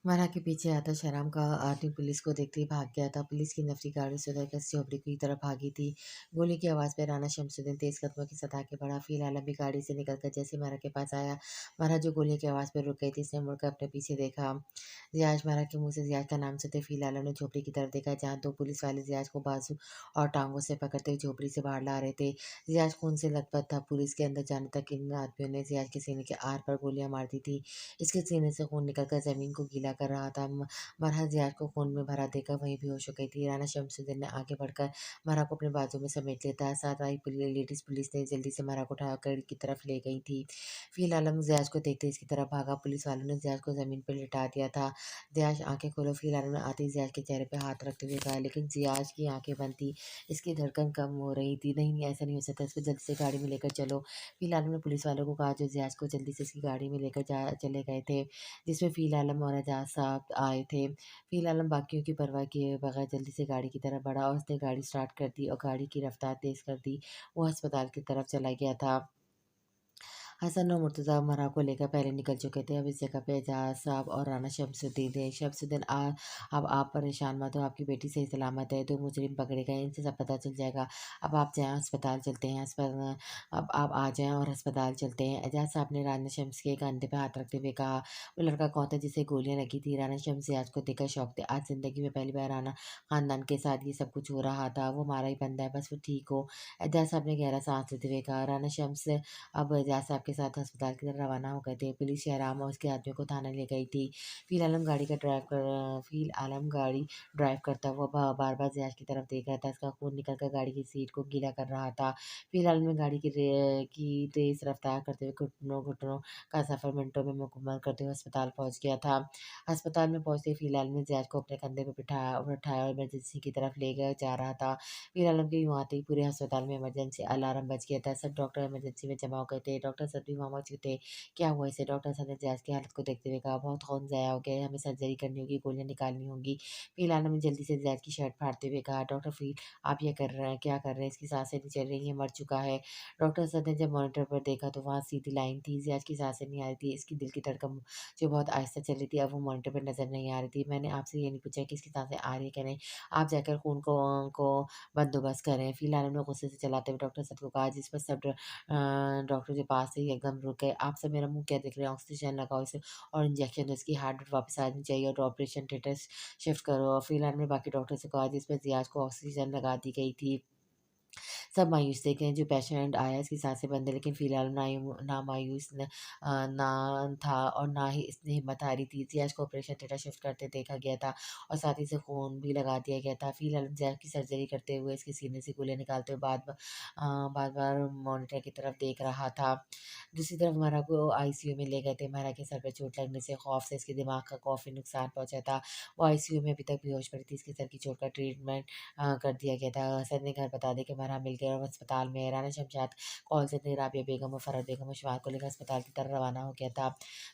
मारा के पीछे आता शहराम का आदमी पुलिस को देखते ही भाग गया था। पुलिस की नफरी गाड़ी से उधर झोपड़ी की तरफ भागी थी। गोली की आवाज़ पे राना शमसुद्दीन तेज कदमों के साथ आगे बढ़ा। फिलहाल अभी गाड़ी से निकलकर जैसे मारा के पास आया, मारा जो गोली की आवाज़ पे रुक गई थी, इसने मुड़कर अपने पीछे देखा। जियाज मारा के मुंह से जियाज का नाम सुनते फिलहाल ने झोपड़ी की तरफ देखा, जहाँ दो पुलिस वाले जियाज को बाजू और टांगों से पकड़ते हुए झोपड़ी से बाहर ला रहे थे। जियाज खून से लथपथ था। पुलिस के अंदर जाने तक इन आदमियों ने जियाज के सीने के आर पर गोलियां मार दी थी। इसके सीने से खून निकलकर जमीन को गीला कर रहा था। मरहत जियाद को खून में भरा देखकर वहीं बेहोश हो गई थी। राना शमसुद्दीन ने आगे बढ़कर मरहा को अपने बाजू में समेट लिया था। साथ आई लेडीज पुलिस ने जल्दी से मरहा को उठाकर की तरफ ले गई थी। फिलहाल हम जियाज को देखते इसकी तरफ भागा। पुलिस वालों ने जियाज को जमीन पर लिटा दिया था। जियाज आंखें खोलो। फिलहाल ने आते ही जियाज के चेहरे पर हाथ रखते हुए कहा, लेकिन जियाज की आंखें बंद थी। इसकी धड़कन कम हो रही थी। नहीं नहीं, ऐसा नहीं हो सकता, इसको जल्दी से गाड़ी में लेकर चलो। फिलहाल ने पुलिस वालों को कहा, जो जियाज को जल्दी से इसकी गाड़ी में लेकर जा चले गए थे, जिसमें फ़ील आलम और एजाज साहब आए थे। फ़ील आलम बाकियों की परवाह किए बगैर जल्दी से गाड़ी की तरफ बढ़ा और उसने गाड़ी स्टार्ट कर दी और गाड़ी की रफ्तार तेज़ कर दी। वो अस्पताल की तरफ चला गया था। हसन और मुर्तज़ा मरहा को लेकर पहले निकल चुके थे। अब इस जगह पे एजाज साहब और राना शमसुद्दीन थे। शमसुद्दीन अब आप परेशान मत हो, आपकी बेटी सही सलामत है। 2 मुजरिम पकड़े गए, इनसे सब पता चल जाएगा। अब आप जाएँ अस्पताल चलते हैं। अब आप आ जाएँ और अस्पताल चलते हैं। एजाज साहब ने राना शम्स के कंधे पे हाथ रखते हुए कहा, वो लड़का कौन था जिसे गोलियाँ लगी थी? राना शम्स आज को देखकर शॉक थे। आज ज़िंदगी में पहली बार राना खानदान के साथ ये सब कुछ हो रहा था। वो हमारा ही बंदा है, बस वो ठीक हो। एजाज साहब ने गहरा साँस लेते हुए कहा। राना शम्स अब एजाज साहब के साथ अस्पताल की तरफ रवाना हो गए थे। पुलिस शहराम और उसके आदमियों को थाने ले गई थी। फ़ील आलम गाड़ी ड्राइव करता हुआ बार-बार जियाज की तरफ देख रहा था। इसका खून निकलकर गाड़ी की सीट को गीला कर रहा था। फ़ील आलम ने गाड़ी की तेज़ रफ्तार करते हुए घुटनों-घुटनों का सफ़र मिनटों में मुकम्मल करते हुए अस्पताल पहुँच गया था। अस्पताल में पहुँचते ही फ़ील आलम ने जियाज को अपने कंधे पे बिठाया और इमरजेंसी की तरफ ले गया जा रहा था। फ़ील आलम के यूँ आते ही पूरे अस्पताल में इमरजेंसी अलार्म बज गया था। सब डॉक्टर इमरजेंसी में जमा हो गए थे। डॉक्टर सर भी वहाँ मौजूद थे। क्या हुआ इसे? डॉक्टर सर ने जैज़ की हालत को देखते हुए कहा, बहुत खून ज़ाया हो गया है, हमें सर्जरी करनी होगी, गोलियाँ निकालनी होंगी। फ़ील आलम ने जल्दी से जैज़ की शर्ट फाड़ते हुए कहा, डॉक्टर फ़ील, आप ये कर रहे हैं, क्या कर रहे हैं? इसकी सांसें नहीं चल रही हैं, मर चुका है। डॉक्टर सर ने जब मॉनिटर पर देखा तो वहाँ सीधी लाइन थी। जैज़ की सांसें नहीं आ रही थी। इसकी दिल की धड़कन जो बहुत आहिस्ता चल रही थी, अब वो मॉनिटर पर नज़र नहीं आ रही थी। मैंने आपसे ये नहीं पूछा कि इसकी सांसें आ रही है क्या नहीं। आप जाकर खून को बंदोबस्त करें। फ़ील आलम ने गुस्से से चलाते हुए डॉक्टर साहब को कहा, जिस पर सब डॉक्टर के पास से ही एकदम रुक गए। आप सब मेरा मुँह क्या देख रहे हैं? ऑक्सीजन लगाओ इसे और इंजेक्शन दो, इसकी हार्ट बीट वापस आनी चाहिए और ऑपरेशन थिएटर शिफ्ट करो। और फ़िल आलम ने बाकी डॉक्टर से कहा, जिस पर ज़ियाज को ऑक्सीजन लगा दी गई थी। सब मायूस थे कि जो पेशेंट आया इसकी सांसें बंद है, लेकिन फ़िलहाल ना मायूस ना था और ना ही इसने हिम्मत हारी थी। ज़ियाज को ऑपरेशन थिएटर शिफ्ट करते देखा गया था और साथ ही से खून भी लगा दिया गया था। फ़िलहाल ज़ियाज की सर्जरी करते हुए इसके सीने से गोलियाँ निकालते हुए बार-बार मॉनिटर की तरफ देख रहा था। दूसरी तरफ महरा को आईसीयू में ले गए थे। महरा के सर पे चोट लगने से खौफ से इसके दिमाग का काफ़ी नुकसान पहुँचा था। वो आईसीयू में अभी तक बेहोश पड़ी थी। इसके सर की चोट का ट्रीटमेंट कर दिया गया था। सर ने घर बता दिया कि महरा मिल गया और वो अस्पताल में है। राना शमशाद कॉल से अपनी राबिया बेगम और फरहत बेगम और शमाल को लेकर अस्पताल की तरफ रवाना हो गया था।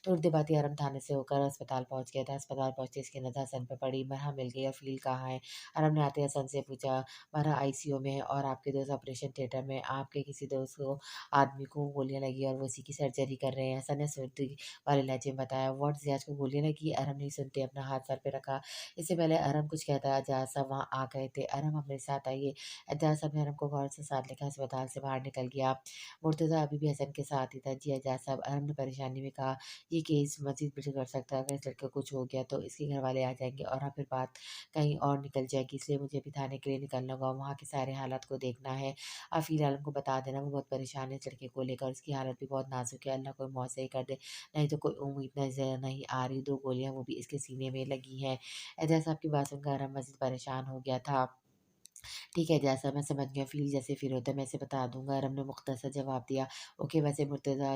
थोड़ी देर बाद ही आरम थाने से होकर अस्पताल पहुँच गया था। अस्पताल पहुँचते इसकी नज़र हसन पे पड़ी। महरा मिल गई और फ़ील कहाँ है? आरम ने आते ही हसन से पूछा, महरा आईसीयू में है और आपके दोस्त ऑपरेशन थिएटर में। आपके किसी दोस्त को आदमी को गोलियाँ लगी और वो उसी की सर्जरी कर रहे हैं। हसन ने सुर्ती वाले लहजे में बताया। व्हाट? ज़ियाज को गोलियाँ लगी? अरहम नहीं सुनते अपना हाथ सर पे रखा। इससे पहले अरहम कुछ कहता, एजाज साहब वहाँ आ गए थे। अरहम हमारे साथ आइए। एजाज साहब ने अरहम को गौर से साथ लेकर अस्पताल से बाहर निकल गया। मुर्तज़ा अभी भी हसन के साथ ही था। जी एजाज साहब, अरहम ने परेशानी में कहा, ये केस मज़ीद बिगड़ सकता है। अगर इस लड़के को कुछ हो गया तो इसके घर वाले आ जाएँगे और फिर बात कहीं और निकल जाएगी। इसलिए मुझे अभी थाने के लिए निकलना होगा, वहाँ के सारे हालात को देखना है। आप फ़िल आलम को बता देना, वो बहुत परेशान है इस लड़के को लेकर। उसकी हालत भी बहुत नाज़ुक है, अल्लाह कोई मौत सही कर दे, नहीं तो कोई उम्मीद नज़र नहीं आ रही। 2 गोलियाँ वो भी इसके सीने में लगी हैं। एजाज़ साहब की बात सुनकर अरहम मज़ीद परेशान हो गया था। ठीक है, जैसा मैं समझ गया, फ़ील जैसे फ़ील होता है मैं इसे बता दूँगा। अरम ने मुख्तसर जवाब दिया। ओके, वैसे मुर्तज़ा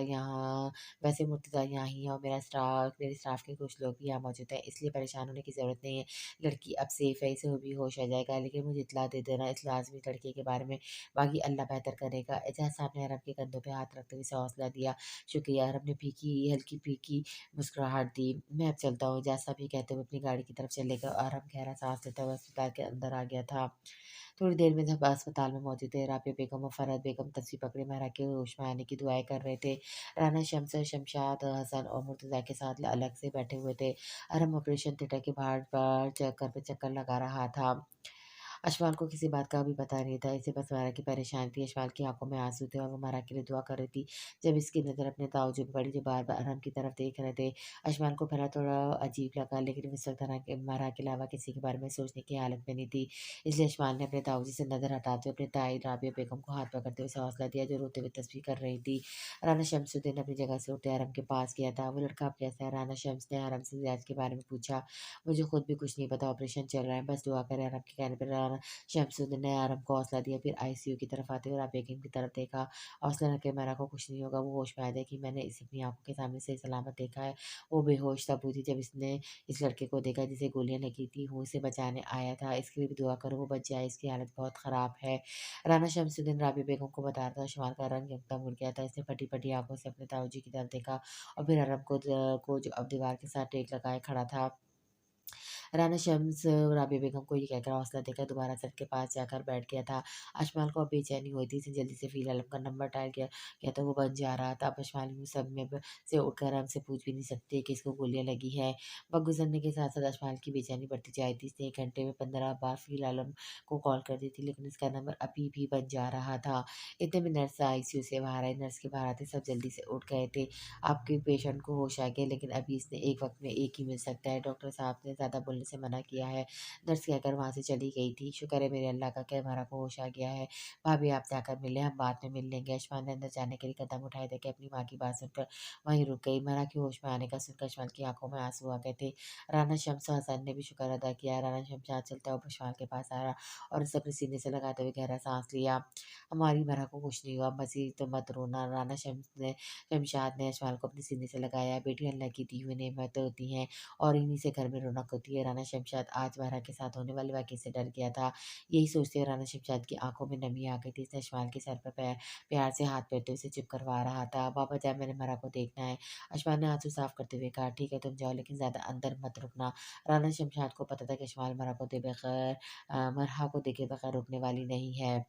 यहाँ ही है और मेरे स्टाफ़ के कुछ लोग भी यहाँ मौजूद हैं, इसलिए परेशान होने की ज़रूरत नहीं है। लड़की अब सेफ़ है, इसे भी होश आ जाएगा, लेकिन मुझे इत्तला दे देना इस लाज़मी लड़के के बारे में, बाकी अल्लाह बेहतर करेगा। एजाज़ साहब ने अरम के कंधों पे हाथ रखते हुए उसे हौसला दिया। शुक्रिया। अरम ने हल्की-फीकी मुस्कुराहट दी। मैं अब चलता हूँ। एजाज़ साहब ये कहते हुए अपनी गाड़ी की तरफ चले गए और अरम गहरा साँस लेता हुआ अस्पताल के अंदर आ गया था। थोड़ी देर में जब अस्पताल में मौजूद थे, राबिया बेगम और फरहत बेगम तस्वीर पकड़े महरा के होश में आने की दुआएँ कर रहे थे। राना शम्स, शमशाद, हसन और मुर्तज़ा के साथ अलग से बैठे हुए थे। अरहम ऑपरेशन थिएटर के बाहर चक्कर पे चक्कर लगा रहा था। अशमाल को किसी बात का भी पता नहीं था, इसे बस मारा की परेशानी थी। अशमाल की आँखों में आँसू थे और वो मारा के लिए दुआ कर रही थी। जब इसकी नज़र अपने ताऊजी पे पड़ी जो बार-बार अरहम की तरफ देख रहे थे। अशमाल को पहले थोड़ा अजीब लगा, लेकिन वो इस वक़्त मारा के अलावा किसी के बारे में सोचने की हालत में नहीं थी। इसलिए अशमाल ने अपने ताऊजी से नज़र हटाते हुए अपनी ताई राबिया बेगम को हाथ पकड़ते हुए उसे हौसला दिया, जो रोते हुए तस्बीह कर रही थी। राना शमसुद्दीन अपनी जगह से उठे अरहम के पास गया था। "वो लड़का अब कैसा है?" राना शम्स ने अरहम से इलाज के बारे में पूछा। "मुझे खुद भी कुछ नहीं पता, ऑपरेशन चल रहा है, बस दुआ करें।" अरहम के कहने पर राना शमसुद्दीन ने आरम को हौसला दिया, फिर आईसीयू की तरफ आते हुए बेगम की तरफ देखा। हौसला रखे, मेरा को कुछ नहीं होगा, वो होश में आ जाएगी। मैंने इसे अपनी आँखों के सामने सही सलामत देखा है। वो बेहोश तब हुई थी जब इसने इस लड़के को देखा जिसे गोलियाँ लगी थी। वो इसे बचाने आया था, इसके लिए भी दुआ करो वो बच जाए, इसकी हालत बहुत ख़राब है। राना शमसुद्दीन राबिया बेगम को बता रहा था, शुमार का रंग एकदम उड़ गया था। इसने फटी-फटी आँखों से अपने ताऊजी की तरफ देखा और फिर अरब को जो अब दीवार के साथ टेक लगाए खड़ा था। राना शम्स राबिया बेगम को ये कहकर हौसला देकर दोबारा सर के पास जाकर बैठ गया था। अशमाल को अब बेचैनी हुई थी, इसने जल्दी से फ़ील आलम का नंबर डायल किया तो वो बंद जा रहा था। अब अशमाल यूँ सब में से उठकर हमसे पूछ भी नहीं सकते कि इसको गोलियाँ लगी हैं। वक़्त गुज़रने के साथ-साथ अशमाल की बेचैनी बढ़ती जा रही थी। इसने 1 घंटे में 15 बार फ़ील आलम को कॉल कर दी थी, लेकिन इसका नंबर अभी भी बंद जा रहा था। इतने में नर्स आईसीयू से बाहर आई। नर्स के बाहर आते सब जल्दी से उठ गए थे। आपके पेशेंट को होश आ गया, लेकिन अभी इसने एक वक़्त में एक ही मिल सकता है। डॉक्टर साहब ने ज़्यादा बोलने से मना किया है। नर्स कहकर वहाँ से चली गई थी। शुक्र है मेरे अल्लाह का कि हमारा को होश आ गया है। भाभी आप जाकर मिलें, हम बाद में मिल लेंगे। अशमान ने अंदर जाने के लिए कदम उठाए थे कि अपनी माँ की बात सुनकर वहीं रुक गई। मना के होश में आने का सुनकर अशमान की आँखों में आँसू आ गए थे। राना शम्स हसन ने भी शुक्र अदा किया। राना शमशाद चलता हुआ अशमान के पास आया और उसे अपने सीने से लगाते हुए गहरा साँस लिया। हमारी मरा को कुछ नहीं हुआ, मज़ीद तो मत रोना। राना शम्स ने शमशाद ने अशमाल को अपने सीने से लगाया। बेटी अल्लाह की दी हुई नेमतें होती हैं और इन्हीं से घर में रौनक होती है। राना शमशाद आज महरा के साथ होने वाले वाक़ये से डर गया था। यही सोचते हुए राना शमशाद की आँखों में नमी आ गई थी। उसने अशमाल के सर पर प्यार से हाथ फेरते हुए उसे चुप करवा रहा था। "बाबा जान, मैंने महरा को देखना है।" अशमाल ने आँसू साफ करते हुए कहा, "ठीक है तुम जाओ, लेकिन ज़्यादा अंदर मत रुकना।" राना शमशाद को पता था कि अशमाल मरहा को देखे बगैर रुकने वाली नहीं है।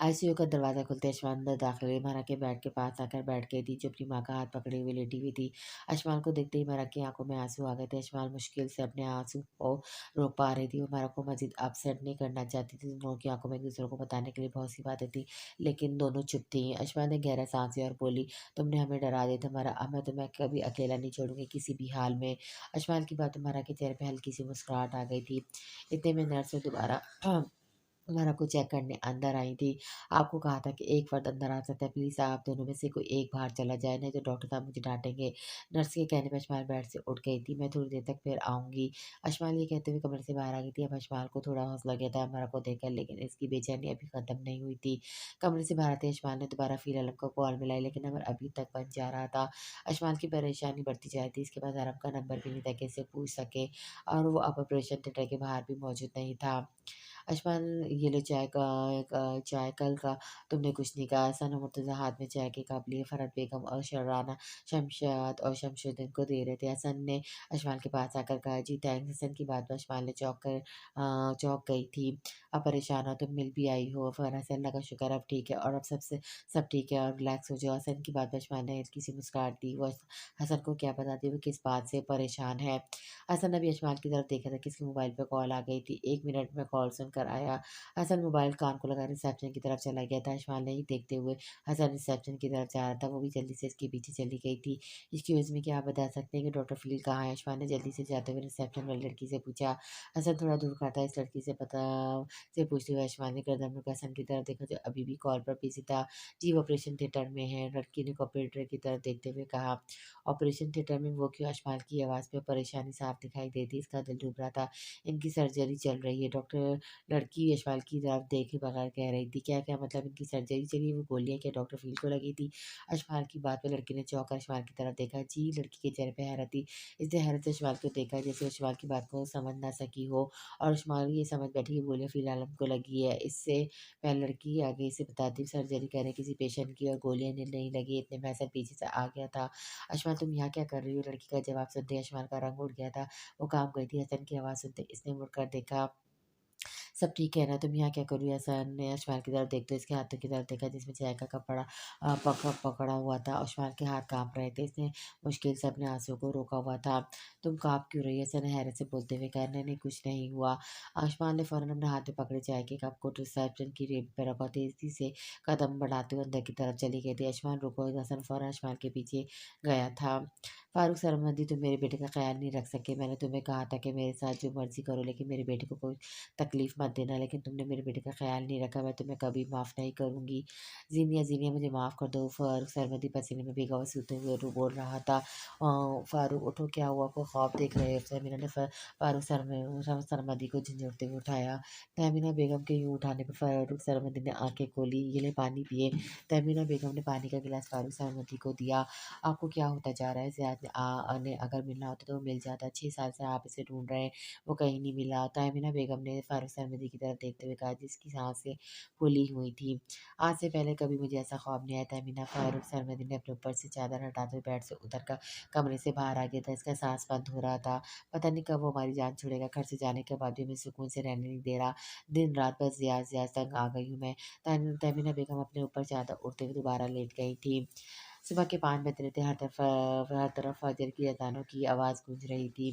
आईसीयू का दरवाज़ा खुलते अशमाल अंदर दाखिल हुई। महरा के बेड के पास आकर बैठ गई थी, जो अपनी माँ का हाथ पकड़े हुए लेटी हुई थी। अशमाल को देखते ही महरा की आँखों में आँसू आ गए थे। अशमाल मुश्किल से अपने आँसू को रोक पा रही थी। वो महरा को मज़ीद अपसेट नहीं करना चाहती थी। दोनों की आँखों में एक-दूसरे को बताने के लिए बहुत सी बातें थी, लेकिन दोनों चुप थीं। अशमाल ने गहरा साँस लिया और बोली, "तुमने हमें डरा दिया था महरा, अब मैं तुम्हें कभी अकेला नहीं छोड़ूँगी किसी भी हाल में।" अशमाल की बातों महरा के चेहरे पे हल्की-सी मुस्कुराहट आ गई थी। इतने में नर्स ने दोबारा हमारा को चेक करने अंदर आई थी। आपको कहा था कि एक फ़र्द अंदर आ सकता है, प्लीज़ आप दोनों में से कोई एक बाहर चला जाए, नहीं तो डॉक्टर साहब मुझे डाँटेंगे। नर्स के कहने पे अशमाल बेड से उठ गई थी। मैं थोड़ी देर तक फिर आऊँगी। अशमाल ये कहते हुए कमरे से बाहर आ गई थी। अब अशमाल को थोड़ा हौसला गया था हमारा को देखकर, लेकिन इसकी बेचैनी अभी ख़त्म नहीं हुई थी। कमरे से बाहर आते अशमाल ने दोबारा फ़िर आलम को कॉल मिलाई, लेकिन नंबर अभी तक बंद जा रहा था। अशमाल की परेशानी बढ़ती जा रही थी। इसके पास आलम का नंबर भी नहीं था कि इससे पूछ सके, और वो अब ऑपरेशन थिएटर के बाहर भी मौजूद नहीं था। अशमान, ये लो चाय कल का तुमने कुछ नहीं कहा। सना मुर्तज़ा हाथ में चाय के कप लिए फरहत बेगम और शराना शमशाद और शमशुद्दीन को दे रहे थे। हसन ने अशमान के पास आकर कहा, जी थैंक्स। हसन की बात पर अशमान ने चौंक गई थी। अब परेशान हो तुम, मिल भी आई हो। फरहत से, अल्लाह का शुक्र अब ठीक है, और अब सब ठीक है और रिलैक्स हो जाओ। हसन की बात पर अशमान ने हल्की सी मुस्कुराहट दी। वो हसन को क्या पता थी वो किस बात से परेशान है। हसन अभी अशमान की तरफ देखा था कि इसके मोबाइल पे कॉल आ गई थी। 1 मिनट में कॉल सुनकर आया। हसन मोबाइल कान को लगा रिसेप्शन की तरफ चला गया था। अशमान ने ही देखते हुए हसन रिसेप्शन की तरफ जा रहा था। वो भी जल्दी से इसके पीछे चली गई थी। एक्सक्यूज़ मी, क्या आप बता सकते हैं कि डॉक्टर फ़ील कहाँ है? अशमान ने जल्दी से जाते हुए रिसेप्शन वाली लड़की से पूछा। हसन थोड़ा दूर खड़ा था। इस लड़की से पूछते हुए अशमान ने गर्दन मुड़कर हसन की तरफ देखा, जो अभी भी कॉल पर बिज़ी था। जी, वो ऑपरेशन थिएटर में है। लड़की ने ऑपरेटर की तरफ देखते हुए कहा। ऑपरेशन थिएटर में वो क्यों? अशमाल की आवाज़ में परेशानी साफ दिखाई दी थी। इसका दिल डूब रहा था। इनकी सर्जरी चल रही है। डॉक्टर लड़की अशमाल की तरफ देखे बगैर कह रही थी, क्या क्या मतलब इनकी सर्जरी चली है? वो गोलियाँ क्या डॉक्टर फ़ील को लगी थी? अशमाल की बात पे लड़की ने चौंक कर अशमाल की तरफ देखा। जी, लड़की के चेहरे पे हैरत थी। इसने हैरत से अशमाल को देखा, जैसे अशमाल की बात को समझ ना सकी हो, और अशमाल ये समझ बैठी कि गोलियाँ फ़िलहाल हमको लगी है। इससे पहले लड़की आगे इसे बताती सर्जरी कर रहे किसी पेशेंट की, और गोलियाँ नहीं लगी। इतने में हसन पीछे से आ गया था। अशमाल, तुम यहाँ क्या कर रही हो? लड़की का जवाब सुनते ही अशमाल का रंग उड़ गया था। वो काम गई थी। हसन की आवाज़ सुनते इसने मुड़कर देखा। सब ठीक है ना? तुम यहाँ क्या कर रही हो? हसन ने अशमाल की तरफ देखते हुए इसके हाथों की तरफ देखा जिसमें चाय का कपड़ा पकड़ा हुआ था। अशमाल के हाथ काँप रहे थे। इसने मुश्किल से अपने आँसुओं को रोका हुआ था। तुम काँप क्यों रही हो? हसन ने हैरत से बोलते हुए कहा, नहीं, नहीं कुछ नहीं हुआ। अशमाल ने फ़ौरन अपने हाथ में पकड़े चाय के कप को रिसेप्शन की रेलिंग पे रखा और तेज़ी से कदम बढ़ाते हुए अंदर की तरफ चली गई थी। अशमाल रुको, हसन फ़ौरन अशमाल के पीछे गया था। फारूक सरमदी तुम मेरे बेटे का ख़्याल नहीं रख सके। मैंने तुम्हें कहा था कि मेरे साथ जो मर्ज़ी करो लेकिन मेरे बेटे को कोई तकलीफ़ मत देना, लेकिन तुमने मेरे बेटे का ख़्याल नहीं रखा, मैं तुम्हें कभी माफ़ नहीं करूँगी। ज़ीनिया, ज़ीनिया मुझे माफ़ कर दो। फ़ारूक सरमदी पसीने में भीगा हुआ सूते हुए बोल रहा था। फ़ारूक उठो, क्या हुआ? कोई ख़्वाब देख रहे हो? फ़हमीना ने फ़ारूक सरमदी को झंझोड़ते हुए उठाया। तहमीना बेगम के यूँ उठाने पर फ़ारूक सरमदी ने आँखें खोली। ये ले पानी पिए। तहमीना बेगम ने पानी का गिलास फ़ारूक सरमदी को दिया। आपको क्या होता जा रहा है? ज़ियाद ने अगर मिलना होता तो वो मिल जाता। 6 साल से आप इसे ढूँढ रहे हैं, वो कहीं नहीं मिला। तहमीना बेगम ने फ़ारूक सहमदी की तरफ देखते हुए कहा जिसकी साँसें फूली हुई थीं। आज से पहले कभी मुझे ऐसा ख्वाब नहीं आया। तहमीना फ़ारूक सहमदी ने अपने ऊपर से चादर हटाते हुए बेड से उतरकर कमरे से बाहर आ गया था। इसका साँस बंद हो रहा था। पता नहीं कब वो हमारी जान छोड़ेगा। घर से जाने के बाद भी हमें सुकून से रहने नहीं दे रहा। दिन-रात बस ज़ियाद ज़ियाद तंग आ गई हूँ मैं। तहमीना बेगम अपने ऊपर चादर ओढ़ते हुए दोबारा लेट गई थी। सुबह के 5 बज रहे थे। हर तरफ फजर की अज़ानों की आवाज़ गूंज रही थी।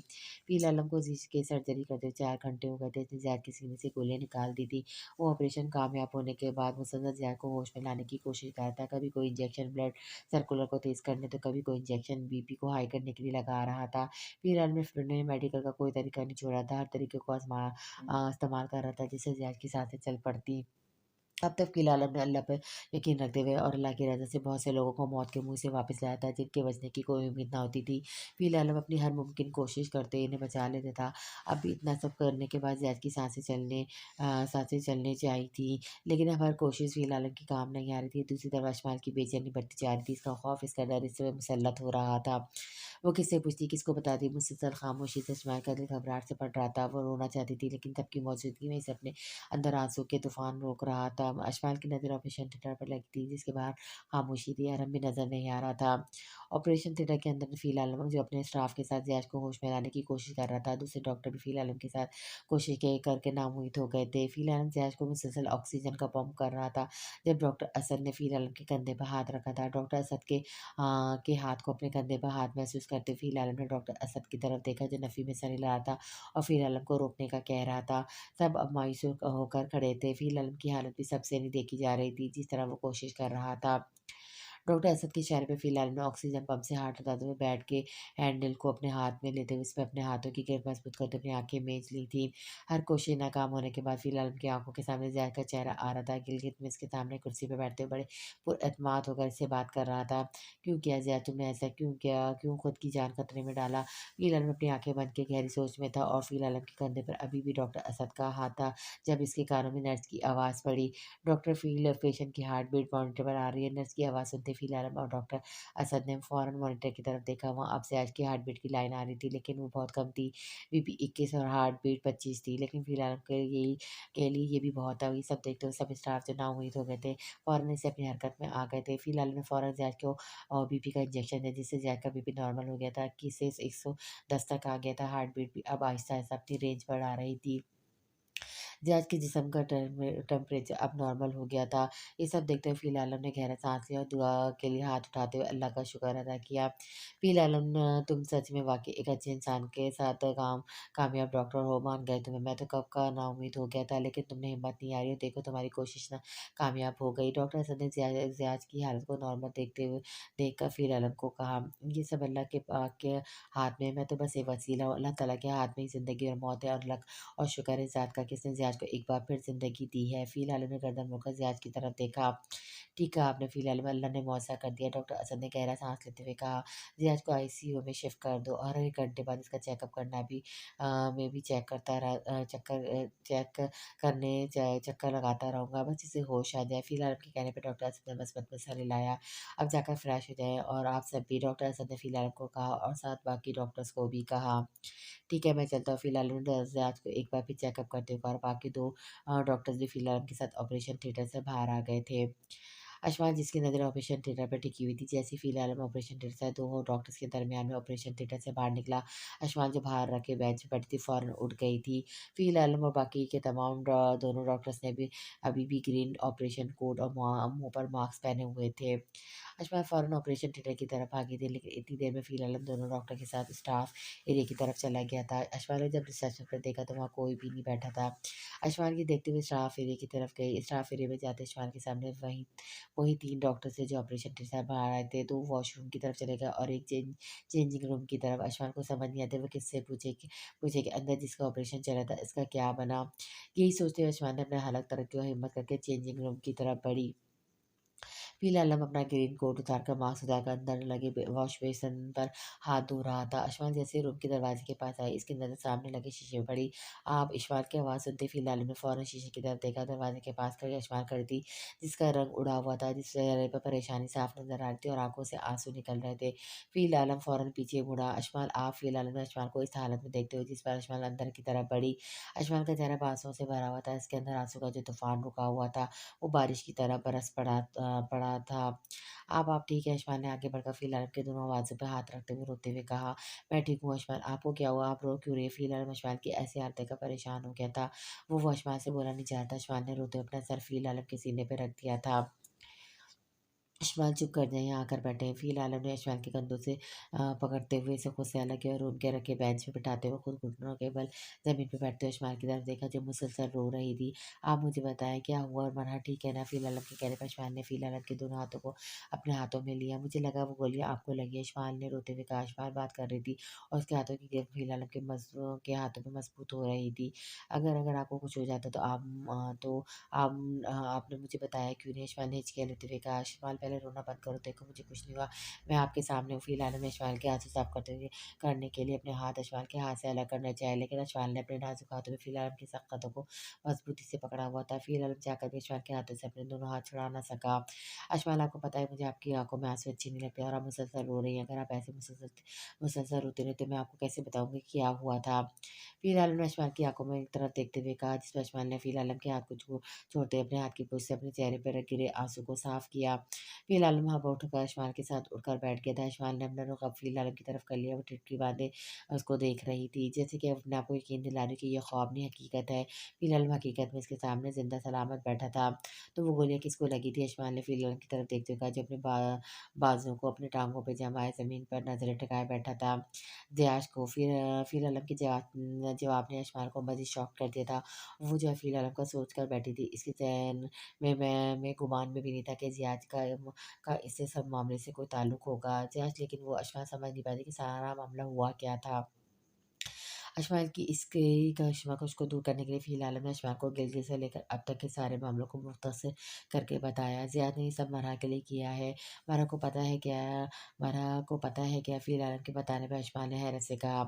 पीर आलम को के सर्जरी करते हुए 4 घंटे हो गए थे। इसने ज़ैद के सीने से गोलियाँ निकाल दी थी। वो ऑपरेशन कामयाब होने के बाद मुसद्दल ज़ैद को होश में लाने की कोशिश कर रहा था। कभी कोई इंजेक्शन ब्लड सर्कुलर को तेज़ करने तो कभी कोई इंजेक्शन बीपी को हाई करने के लिए लगा रहा था। पीर आलम ने मेडिकल का कोई तरीका नहीं छोड़ा था। हर तरीके को इस्तेमाल कर रहा था जिससे ज़ैद की सांसें चल पड़ती। अब तक फ़िलहाल हमने अल्लाह पे यकीन रखते हुए और अल्लाह की रज़ा से बहुत से लोगों को मौत के मुँह से वापस लाया था, जिनके बचने की कोई उम्मीद ना होती थी। फ़िलहाल हम अपनी हर मुमकिन कोशिश करते इन्हें बचा लेता था। अब भी इतना सब करने के बाद ज़ैद की साँसें चलने चाहिए थी, लेकिन अब हर कोशिश फ़िलहाल की काम नहीं आ रही थी। दूसरी तरफ अशमाल की बेचैनी बढ़ती जा रही थी, इसका खौफ, इसका डर इस पे मुसल्लत हो रहा था। वो किससे पूछती, किसको बताती, मुसलसल खामोशी से अशमाल का दिल घबराहट से पड़ रहा था। वो रोना चाहती थी, लेकिन सबकी मौजूदगी में इसे अपने अंदर आंसू के तूफान रोक रहा था। अशमाल की नज़र ऑपरेशन थिएटर पर लगी थी, जिसके बाहर खामोशी थी, आराम भी नज़र नहीं आ रहा था। ऑपरेशन थिएटर के अंदर फ़ील आलम जो अपने स्टाफ के साथ ज़ैश को होश में लाने की कोशिश कर रहा था। दूसरे डॉक्टर भी फ़ील आलम के साथ कोशिश के करके नामुमकिन हो गए थे। फ़ील आलम ज़ैश को मुसलसल ऑक्सीजन का पंप कर रहा था। जब डॉक्टर असद ने फ़ील आलम के कंधे पर हाथ रखा था, डॉक्टर असद के हाथ को अपने कंधे पर हाथ महसूस करते फ़ील आलम ने डॉक्टर असद की तरफ देखा, जो नफ़ी में सर हिला रहा था और फ़ील आलम को रोकने का कह रहा था। सब अब मायूस होकर खड़े थे। फ़िल आलम की हालत भी सबसे नहीं देखी जा रही थी, जिस तरह वो कोशिश कर रहा था। डॉक्टर असद के चेहरे पे फ़िलहाल में ऑक्सीजन पंप से हाथ हटाते हुए बेड के हैंडल को अपने हाथ में लेते हुए इस पे अपने हाथों की ग्रिप मजबूत करते अपनी आँखें मीच ली थी। हर कोशिश नाकाम होने के बाद फ़िलहाल उनकी आँखों के सामने ज़ैद का चेहरा आ रहा था। गिलगित के सामने कुर्सी पे बैठते हुए बड़े पुरएतमाद होकर इससे बात कर रहा था। "क्यों किया ज़ैद तुमने ऐसा क्यों किया? क्यों खुद की जान खतरे में डाला?" फ़िलहाल में अपनी आँखें बंद किए गहरी सोच में था और फ़िलहाल के कंधे पर अभी भी डॉक्टर असद का हाथ था। जब इसके कानों में नर्स की आवाज़ पड़ी, डॉक्टर फ़ील पेशेंट की हार्ट बीट मॉनिटर पर आ रही है। नर्स की आवाज़ सुनते फ़ील आलम और डॉक्टर असद ने फ़ौरन मॉनिटर की तरफ देखा। वहाँ अब से की हार्ट बीट की लाइन आ रही थी, लेकिन वो बहुत कम थी। बीपी 21 और हार्ट बीट 25 थी, लेकिन फ़ील आलम के लिए ये भी बहुत था। ये सब देखते हुए सब स्टाफ जो नाउम्मीद हो गए थे, फ़ौरन से अपनी हरकत में आ गए थे। फ़ील आलम ने फ़ौरन ज़ैद को बीपी का इंजेक्शन दिया, जिससे ज़ैद का बीपी नॉर्मल हो गया था। 21 से 110 तक आ गया था। हार्ट बीट भी अब आहिस्ता-आहिस्ता अपनी रेंज बढ़ा रही थी। जैज़ के जिस्म का टेम्परेचर अब नॉर्मल हो गया था। ये सब देखते हुए फ़िल आलम ने गहरा साँस लिया और दुआ के लिए हाथ उठाते हुए अल्लाह का शुक्र अदा किया। फ़िल आलम तुम सच में वाक़ई एक अच्छे इंसान के साथ कामयाब डॉक्टर हो, मान गए तुम्हें। मैं तो कब का नाउम्मीद हो गया था, लेकिन तुमने हिम्मत नहीं हारी और देखो तुम्हारी कोशिश ना कामयाब हो गई। डॉक्टर असद ने ज़ियाज़ की हालत को नॉर्मल देखकर फ़िल आलम को कहा, ये सब अल्लाह के पाक के हाथ में है, मैं तो बस एक वसीला हूँ। अल्लाह ताला के हाथ में ही ज़िंदगी और मौत है और शुक्र है ज़ात का कि इसने ज़ियाद को एक बार फिर ज़िंदगी दी है। फ़िलहाल ने गर्दन मोड़कर ज़ियाद की तरफ देखा। ठीक कहा आपने, फ़िलहाल में अल्लाह ने मौसा कर दिया। डॉक्टर असद ने गहरा साँस लेते हुए कहा, ज़ियाद को आईसीयू में शिफ्ट कर दो और हर 1 घंटे बाद इसका चेकअप करना भी मैं भी चेक करता रहा चेक करने चक्कर लगाता रहूँगा, बस इसे होश आ जाए। फ़िलहाल आपके कहने पे डॉक्टर असद ने मस्बत में सर हिलाया। अब जाकर फ्रेश हो जाएँ और आप सब भी, डॉक्टर असद ने फ़िलहाल को कहा और साथ बाकी डॉक्टर्स को भी कहा। ठीक है, मैं चलता हूँ। फिलहाल उन्होंने आज को एक बार फिर चेकअप करते हुए और बाकी 2 डॉक्टर्स भी फिलहाल उनके साथ ऑपरेशन थिएटर से बाहर आ गए थे। अशफाक जिसकी नज़र ऑपरेशन थिएटर पर टिकी हुई थी। जैसे ही फ़ील आलम ऑपरेशन थिएटर से 2 डॉक्टर्स के दरमियान में ऑपरेशन थिएटर से बाहर निकला, अशफाक जो बाहर रखे बेंच पे बैठी थी फ़ौरन उठ गई थी। फ़ील आलम और बाकी के तमाम दोनों डॉक्टर्स ने भी अभी भी ग्रीन ऑपरेशन कोट और मुँह पर मास्क पहने हुए थे। अशफाक फ़ौरन ऑपरेशन थिएटर की तरफ भागी थी, लेकिन इतनी देर में फ़ील आलम दोनों डॉक्टर के साथ स्टाफ एरिया की तरफ चला गया था। अशफाक ने जब रिसेप्शन पर देखा तो वहाँ कोई भी नहीं बैठा था। अशफाक की देखते हुए स्टाफ एरिया की तरफ गई। स्टाफ एरिया में जाते अशफाक के सामने वही वही 3 डॉक्टर थे जो ऑपरेशन थिएटर से बाहर आए थे। 2 वॉशरूम की तरफ चले गए और एक चेंजिंग रूम की तरफ। अशफाक को समझ नहीं आता वो किससे पूछे कि अंदर जिसका ऑपरेशन चल रहा था इसका क्या बना? यही सोचते हुए अशफाक ने अपने हलक तरक्की और हिम्मत करके चेंजिंग रूम की तरफ बढ़ी। फ़िलहाल हम अपना ग्रीन कोट उतारकर मास्क उतारकर अंदर लगे वॉश बेसिन पर हाथ धो रहा था। अशफाक जैसे ही रूम के दरवाजे के पास आई, इसकी नज़र सामने लगे शीशे में पड़ी। आप इशफाक की आवाज़ सुनते फ़िलहाल ने फ़ौरन शीशे की तरफ देखा। दरवाजे के पास खड़ी अशफाक खड़ी थी, जिसका रंग उड़ा हुआ था, जिसके चेहरे पर परेशानी साफ नज़र आ रही थी और आँखों से आँसू निकल रहे थे। फ़िलहाल फ़ौरन पीछे मुड़ा। अशफाक आप फ़िलहाल ने अशफाक को इस हालत में देखते हुए जिस पर अशफाक अंदर की तरफ बढ़ी। अशफाक का चेहरा आँसुओं से भरा हुआ था, इसके अंदर आँसू का जो तूफ़ान रुका हुआ था, वो बारिश की तरह बरस पड़ा था। आप ठीक है? अशफाक ने आगे बढ़कर फ़िलहाल के दोनों बाजू पे हाथ रखते हुए रोते हुए कहा, मैं ठीक हूँ अशफाक, आपको क्या हुआ? आप रो क्यों रही हैं? फ़िलहाल अशफाक की ऐसी हालत देखकर परेशान हो गया था। वो अशफाक से बोलना नहीं चाहता। अशफाक ने रोते हुए अपना सर फ़िलहाल के सीने पे रख दिया था। इस्माइल चुप कर जाए, यहाँ आकर बैठे। फ़िल आलम ने इस्माइल के कंधों से पकड़ते हुए इसे खुद से अलग किया और रूम के रखे बेंच पे बिठाते हुए खुद घुटनों के बल ज़मीन पे बैठते हुए इस्माइल की तरफ देखा जो मुसलसल रो रही थी। आप मुझे बताएँ क्या हुआ? और मरहा ठीक है ना? फ़िल आलम के कहने पर इस्माइल ने फ़िल आलम के दोनों हाथों को अपने हाथों में लिया। मुझे लगा वो गोलियाँ आपको लगी हैं। इस्माइल ने रोते हुए कहा। इस्माइल बात कर रही थी और उसके हाथों की ग्रिप फ़िल आलम के हाथों में मज़बूत हो रही थी। अगर अगर आपको कुछ हो जाता तो आपने मुझे बताया क्यों नहीं? इस्माइल ने हिचकियाँ लेते हुए कहा। इस्माइल पहले रोना बंद करो, देखो मुझे कुछ नहीं हुआ, मैं आपके सामने हूँ। फ़िलहाल में इस्माइल के आँसू साफ करने के लिए अपने हाथ इस्माइल के हाथ से अलग करना चाहे, लेकिन इस्माइल ने अपने नाज़ुक हाथों में फ़िलहाल की सख्त हाथों को मज़बूती से पकड़ा हुआ था। फ़िलहाल चाहकर भी इस्माइल के हाथों से अपने दोनों हाथ छुड़ा ना सका। इस्माइल आपको पता है मुझे आपकी आँखों में आँसू अच्छे नहीं लगते और आप मुसलसल रो रही हैं। अगर आप ऐसे मुसलसल रोती रही तो मैं आपको कैसे बताऊँगी क्या हुआ था? फ़िलहाल ने इस्माइल की आँखों में एक तरफ देखते हुए कहा, जिस पर इस्माइल ने फ़िलहाल के हाथ को छोड़ते अपने हाथ की पूँछ से अपने चेहरे पर गिरे आँसू को साफ किया। फ़िलहाल वहाँ पर उठकर इस्माइल के साथ उठकर बैठ गया था। इस्माइल ने अपना रुख अब फ़िलहाल की तरफ कर लिया, वो टिटकी बाँधे उसको देख रही थी, जैसे कि अपने आप को यकीन दिला रही कि ये ख्वाब नहीं हकीकत है। फ़िलहाल हकीकत में इसके सामने ज़िंदा सलामत बैठा था। तो वो गोलियाँ किसको लगी थी? इस्माइल ने फ़िलहाल की तरफ देखते हुए कहा, जो अपने बाजुओं को अपनी टाँगों पे जमाए ज़मीन पर नज़रें टिकाए बैठा था। ज़ियाश को फिर आलम के जवाब ने इस्माइल को मज़ीद शॉक कर दिया था। वो जो है फ़िल आलम का सोच कर बैठी थी। इसके ज़हन में गुमान में भी नहीं था कि ज़ियाद का इससे सब मामले से कोई ताल्लुक होगा। ज़ियाद लेकिन वो अशफ़ाक समझ नहीं पाती कि सारा मामला हुआ क्या था। अशफ़ाक की इसके करिश्मा को उसको दूर करने के लिए फ़िल आलम ने अशफ़ाक को गिलगित से लेकर अब तक के सारे मामलों को मुख्तसर करके बताया। ज़ियाद ने ये सब मरहा के लिए किया है। मरहा को पता है क्या फ़िल आलम के बताने पर अशफ़ाक ने हैरत से कहा,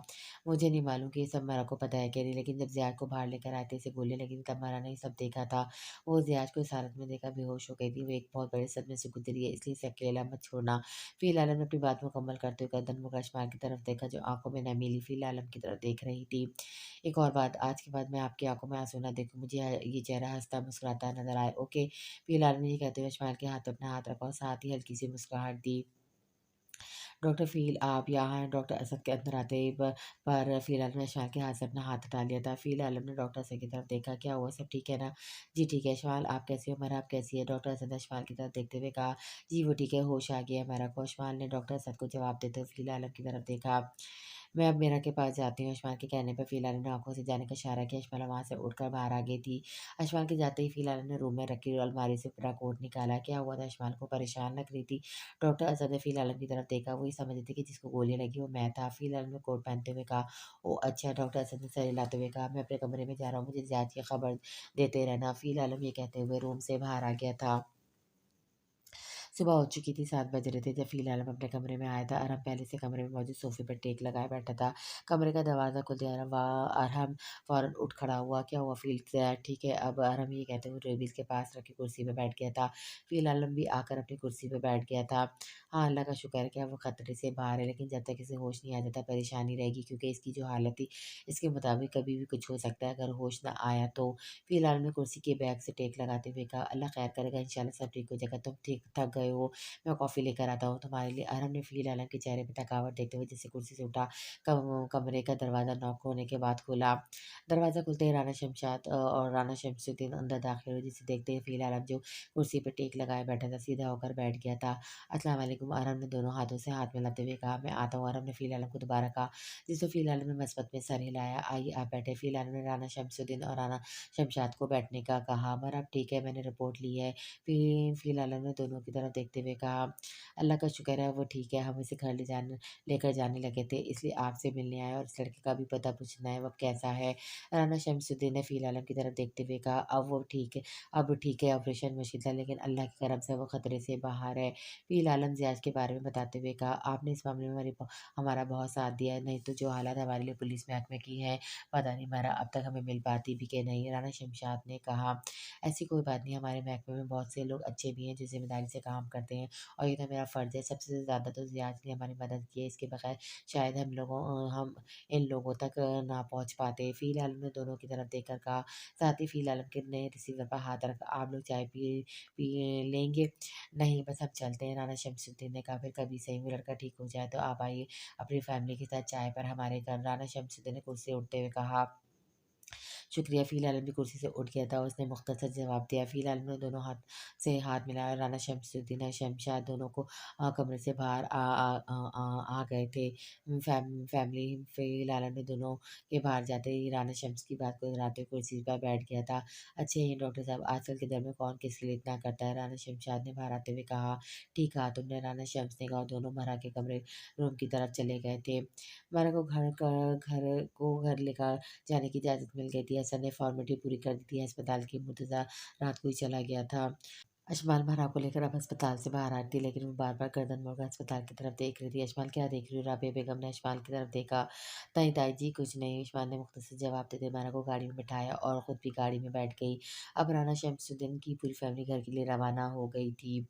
मुझे नहीं मालूम कि ये सब मरहा को पता है क्या नहीं, लेकिन जब ज़ियाद को बाहर लेकर आए थे इसे गोलियाँ लगी थी तब मरहा ने ये सब देखा था। वो ज़ियाद को इस हालत में देखकर बेहोश हो गई थी। वो एक बहुत बड़े सदमे से गुज़री है, इसलिए इसे अकेला मत छोड़ना। फ़िल आलम ने अपनी बात मुकम्मल करते हुए गर्दन मुड़कर अशफ़ाक की तरफ देखा जो आँखों में नमी ली फ़िल आलम की तरफ देख रही थी। एक और बात, आज के बाद मैं आपकी आँखों में आँसू ना देखूँ, मुझे ये चेहरा हँसता मुस्कुराता नज़र आए, ओके? फ़िल आलम ने ये कहते हुए इस्माइल के हाथ पे अपना हाथ रखा और साथ ही हल्की सी मुस्कुराहट दी। डॉक्टर फ़ील आप यहाँ हैं? डॉक्टर असद के अंदर आते ही पर फ़ील आलम ने इस्माइल के हाथ से अपना हाथ हटा लिया था। फ़ील आलम ने डॉक्टर असद की तरफ देखा, क्या हुआ? सब ठीक है ना? जी ठीक है। इस्माइल आप कैसी हो? मरहब कैसी है? डॉक्टर असद ने इस्माइल की तरफ देखते हुए कहा, जी वो ठीक है, होश आ गया है मरहब को। इस्माइल ने डॉक्टर असद को जवाब देते हुए फ़ील आलम की तरफ देखा। मैं अब मीरा के पास जाती हूँ। इस्माइल के कहने पर फ़ील आलम ने आँखों से जाने का इशारा किया। इस्माइल वहाँ से उठकर बाहर आ गई थी। इस्माइल के जाते ही फ़ील आलम ने रूम में रखी अलमारी से पूरा कोट निकाला। क्या हुआ था? इस्माइल को परेशान लग रही थी। डॉक्टर असद ने फ़िल आलम की तरफ देखा, वो ये समझ रहे थे कि जिसको गोलियाँ लगी वो मैं था। फ़िल आलम ने कोट पहनते हुए कहा, ओह अच्छा। डॉक्टर असद ने सर हिलाते हुए कहा, मैं अपने कमरे में जा रहा हूँ, मुझे ज़ियाद की खबर देते रहना। फ़िल आलम ये कहते हुए रूम से बाहर आ गया था। सुबह हो चुकी थी, 7 बज रहे थे जब फ़िलहाल हम अपने कमरे में आया था। अरहम पहले से कमरे में मौजूद सोफ़े पर टेक लगाए बैठा था। कमरे का दरवाज़ा खुलते ही अरहम फ़ौरन उठ खड़ा हुआ। "क्या हुआ फ़ील ठीक है?" अब अरहम ये कहते हुए रेबीज़ के पास रखी कुर्सी पे बैठ गया था। फ़िलहाल भी आकर अपनी कुर्सी पे बैठ गया था। हाँ, अल्लाह का शुक्र है कि अब वो खतरे से बाहर है, लेकिन जब तक इसे होश नहीं आ जाता परेशानी रहेगी, क्योंकि इसकी जो हालत थी, इसके मुताबिक कभी भी कुछ हो सकता है अगर होश ना आया तो। फ़िलहाल ने कुर्सी के बैक से टेक लगाते हुए कहा, "अल्लाह खैर करेगा, इंशाल्लाह सब ठीक हो जाएगा। तुम ठीक थक गए हो, मैं कॉफ़ी लेकर आता हूँ तुम्हारे लिए।" अरहम ने फ़िलहाल के चेहरे पे थकावट देखते हुए जैसे कुर्सी से उठा, कमरे का दरवाज़ा नॉक होने के बाद खोला। दरवाज़ा खुलते ही राना शमशाद और राना शमसुद्दीन अंदर दाखिल हुए, जिसे देखते ही फ़िलहाल जो कुर्सी पे टेक लगाए बैठा था, सीधा होकर बैठ गया था। "अस्सलाम वालेकुम।" अरहम ने दोनों हाथों से हाथ मिलाते हुए कहा, "मैं आता हूँ।" अरहम ने फ़िलहाल को दोबारा कहा, जिससे फ़िलहाल ने मस्बत में सर हिलाया। "आइए, आप बैठे।" फ़िलहाल ने राना शमसुद्दीन और राना शमशाद को बैठने का कहा। "मगर अब ठीक है, मैंने रिपोर्ट ली है।" फ़िलहाल ने दोनों की तरफ देखते हुए कहा, "अल्लाह का शुक्र है वो ठीक है, हम इसे घर लेकर जाने लगे थे, इसलिए आपसे मिलने आए और इस लड़के का भी पता पूछना है, वो अब कैसा है?" राना शमसुद्दीन ने फ़िलहाल की तरफ देखते हुए कहा, अब ठीक है, ऑपरेशन मुश्किल था, लेकिन अल्लाह की करम से वो खतरे से बाहर है।" फ़िलहाल इम्तियाज़ के बारे में बताते हुए कहा, "आपने इस मामले में हमारा बहुत साथ दिया है, नहीं तो जो हालात हमारे लिए पुलिस महकमे की है, पता नहीं मरा अब तक हमें मिल पाती भी कि नहीं।" राना शमशाद ने कहा, "ऐसी कोई बात नहीं, हमारे महकमे में बहुत से लोग अच्छे भी हैं जो ज़िम्मेदारी से काम करते हैं, और ये तो मेरा फ़र्ज़ है। सबसे ज़्यादा तो ज़ियाद ने हमारी मदद की है, इसके बगैर शायद हम इन लोगों तक ना पहुँच पाते।" फ़िलहाल ने दोनों की तरफ देखकर कहा, साथ ही फ़िलहाल ने रिसीवर पर हाथ रखा, "आप लोग चाय पिए लेंगे?" "नहीं, बस हम चलते हैं।" राना शमसुद्दीन ने कहा, "फिर कभी सही वो लड़का ठीक हो जाए तो आप आइए अपनी फैमिली के साथ चाय पर हमारे घर।" राना शमसुद्दीन ने कुर्सी से उठते हुए कहा, "शुक्रिया।" फ़िलहाल भी कुर्सी से उठ गया था, उसने मुख्तसर जवाब दिया। फ़िलहाल ने दोनों हाथ से हाथ मिलाया और राना शमसुद्दीन और शमशाद दोनों को कमरे से बाहर आ गए थे। फैमिली फ़िलहाल ने दोनों के बाहर जाते ही राना शम्स की बात को दोहराते हुए कुर्सी पर बैठ गया था। "अच्छे हैं डॉक्टर साहब, आजकल के दौर में कौन किसके लिए इतना करता है?" राना शमशाद ने बाहर आते हुए कहा। "ठीक कहा तुमने।" राना शम्स ने कहा, और दोनों मरा के कमरे रूम की तरफ चले गए थे। मरा को घर लेकर जाने की इजाज़त मिल गई थी। हसन ने फ़ॉर्मेलिटी पूरी कर दी थी। अस्पताल की मुर्तज़ा रात को ही चला गया था। अशमाल मरा को लेकर अब अस्पताल से बाहर आ रही थी, लेकिन वो बार-बार गर्दन मोड़कर अस्पताल की तरफ देख रही थी। "अशमाल, क्या देख रही हो?" राबिया बेगम ने अशमाल की तरफ देखा। "नहीं ताई जी, कुछ नहीं।" अशमाल ने मुख्तसर जवाब देते मरा को गाड़ी में बिठाया और खुद भी गाड़ी में बैठ गई। अब राना शमसुद्दीन की पूरी फैमिली घर के लिए रवाना हो गई थी।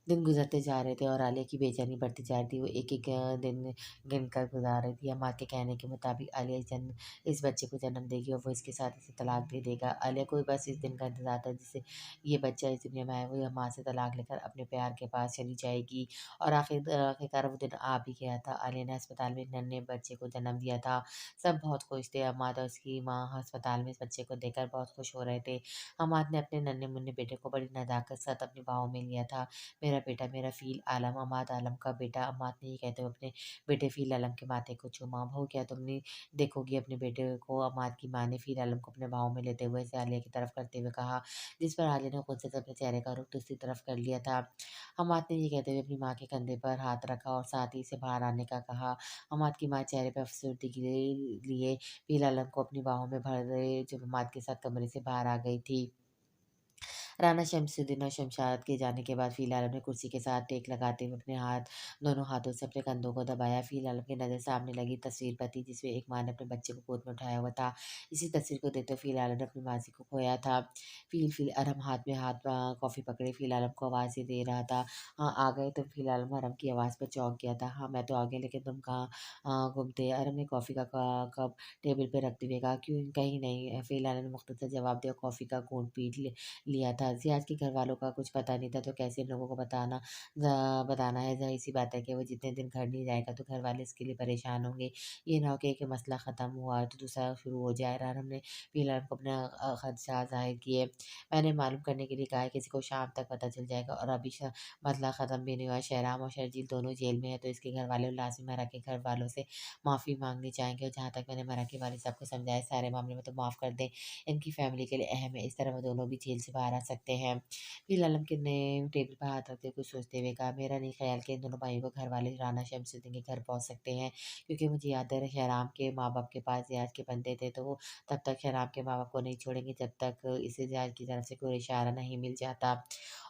दिन गुज़रते जा रहे थे और आलिया की बेचैनी बढ़ती जा रही थी। वो एक-एक दिन गिनकर गुज़ार रही थी। अम्मा के कहने के मुताबिक आलिया इस बच्चे को जन्म देगी और वो इसके साथ इसे तलाक दे देगा। आलिया को बस इस दिन का इंतज़ार था जिससे ये बच्चा इस दुनिया में आया। वो अम्मा से तलाक लेकर अपने प्यार के पास चली जाएगी, और आखिरकार वो दिन आ भी गया था। आलिया ने अस्पताल में एक नन्हे बच्चे को जन्म दिया था। सब बहुत खुश थे। अम्माद और उसकी माँ अस्पताल में इस बच्चे को देखकर बहुत खुश हो रहे थे। अम्माद ने अपने नन्हे-मुन्ने बेटे को बड़ी नज़ाकत के साथ अपनी बाहों में लिया था। "मेरा बेटा, मेरा फ़ील आलम, अमाद आलम का बेटा।" अम्माद ने ये कहते हुए अपने बेटे फ़ील आलम के माथे को चूमा। "बहू, क्या तुम नहीं देखोगी अपने बेटे को?" अम्माद की माँ ने फ़ील आलम को अपने बाहों में लेते हुए इसे आलिया की तरफ करते हुए कहा, जिस पर आलिया ने खुद से अपने चेहरे का रुख दूसरी तरफ कर लिया था। अम्माद ने ये कहते हुए अपनी माँ के कंधे पर हाथ रखा और साथ ही इसे बाहर आने का कहा। अम्माद की माँ चेहरे पर अफ़सरदगी लिए फ़ील आलम को अपनी बाहों में भर रहे जब अम्माद के साथ कमरे से बाहर आ गई थी। राना शमसुद्दीन और शमशाद के जाने के बाद फ़िलहाल ने कुर्सी के साथ टेक लगाते हुए दोनों हाथों से अपने कंधों को दबाया। फ़िलहाल की नज़र सामने लगी तस्वीर पर थी, जिसमें एक माँ ने अपने बच्चे को गोद में उठाया हुआ था। इसी तस्वीर को देखते हुए फ़िलहाल ने अपनी मासी को खोया था। अरहम हाथ में कॉफ़ी पकड़े फ़िलहाल को आवाज़ें दे रहा था। "हाँ, आ गए तुम?" फ़िलहाल अरहम की आवाज़ पर चौंक गया था। "हाँ, मैं तो आ गया, लेकिन तुम कहाँ गुम थे?" अरहम ने कॉफ़ी का कप टेबल पे रखते हुए कहा, "क्यों, कहीं नहीं।" फ़िलहाल ने मुख्तसर जवाब दिया, "कॉफ़ी का घूँट पी लिया था। ज़ियाद के घरवालों का कुछ पता नहीं था, तो कैसे इन लोगों को बताना है। ज़ाहिर-सी बात है कि वो जितने दिन घर नहीं जाएगा तो घरवाले इसके लिए परेशान होंगे। ये ना हो कि एक मसला ख़त्म हुआ तो दूसरा शुरू हो जाए। आराम ने फ़िलहाल को अपना ख़दशा ज़ाहिर किए। "मैंने मालूम करने के लिए कहा है, किसी को शाम तक पता चल जाएगा, और अभी मसला ख़त्म भी नहीं हुआ है। शहराम और शर्जील दोनों जेल में हैं, तो इसके घरवाले लाज़िम मरा के घरवालों से माफ़ी माँगनी चाहेंगे, और जहाँ तक मैंने मरा के वालिद साहब को समझाया, सारे मामले में तो माफ़ कर दें। इनकी फ़ैमिली के लिए अहम है। इस तरह वो दोनों भी जेल से बाहर आ सकते हैं। फिर आलम के ने टेबल पर हाथ रखते कुछ सोचते हुए कहा, मेरा नहीं ख्याल कि इन दोनों भाइयों को घर वाले राना शमसुद्दीन के घर पहुँच सकते हैं, क्योंकि मुझे याद है शहराम के माँ-बाप के पास रियाज़ के बंदे थे, तो वो तब तक शहराम के माँ-बाप को नहीं छोड़ेंगे जब तक इसे रियाज़ की तरफ से कोई इशारा नहीं मिल जाता।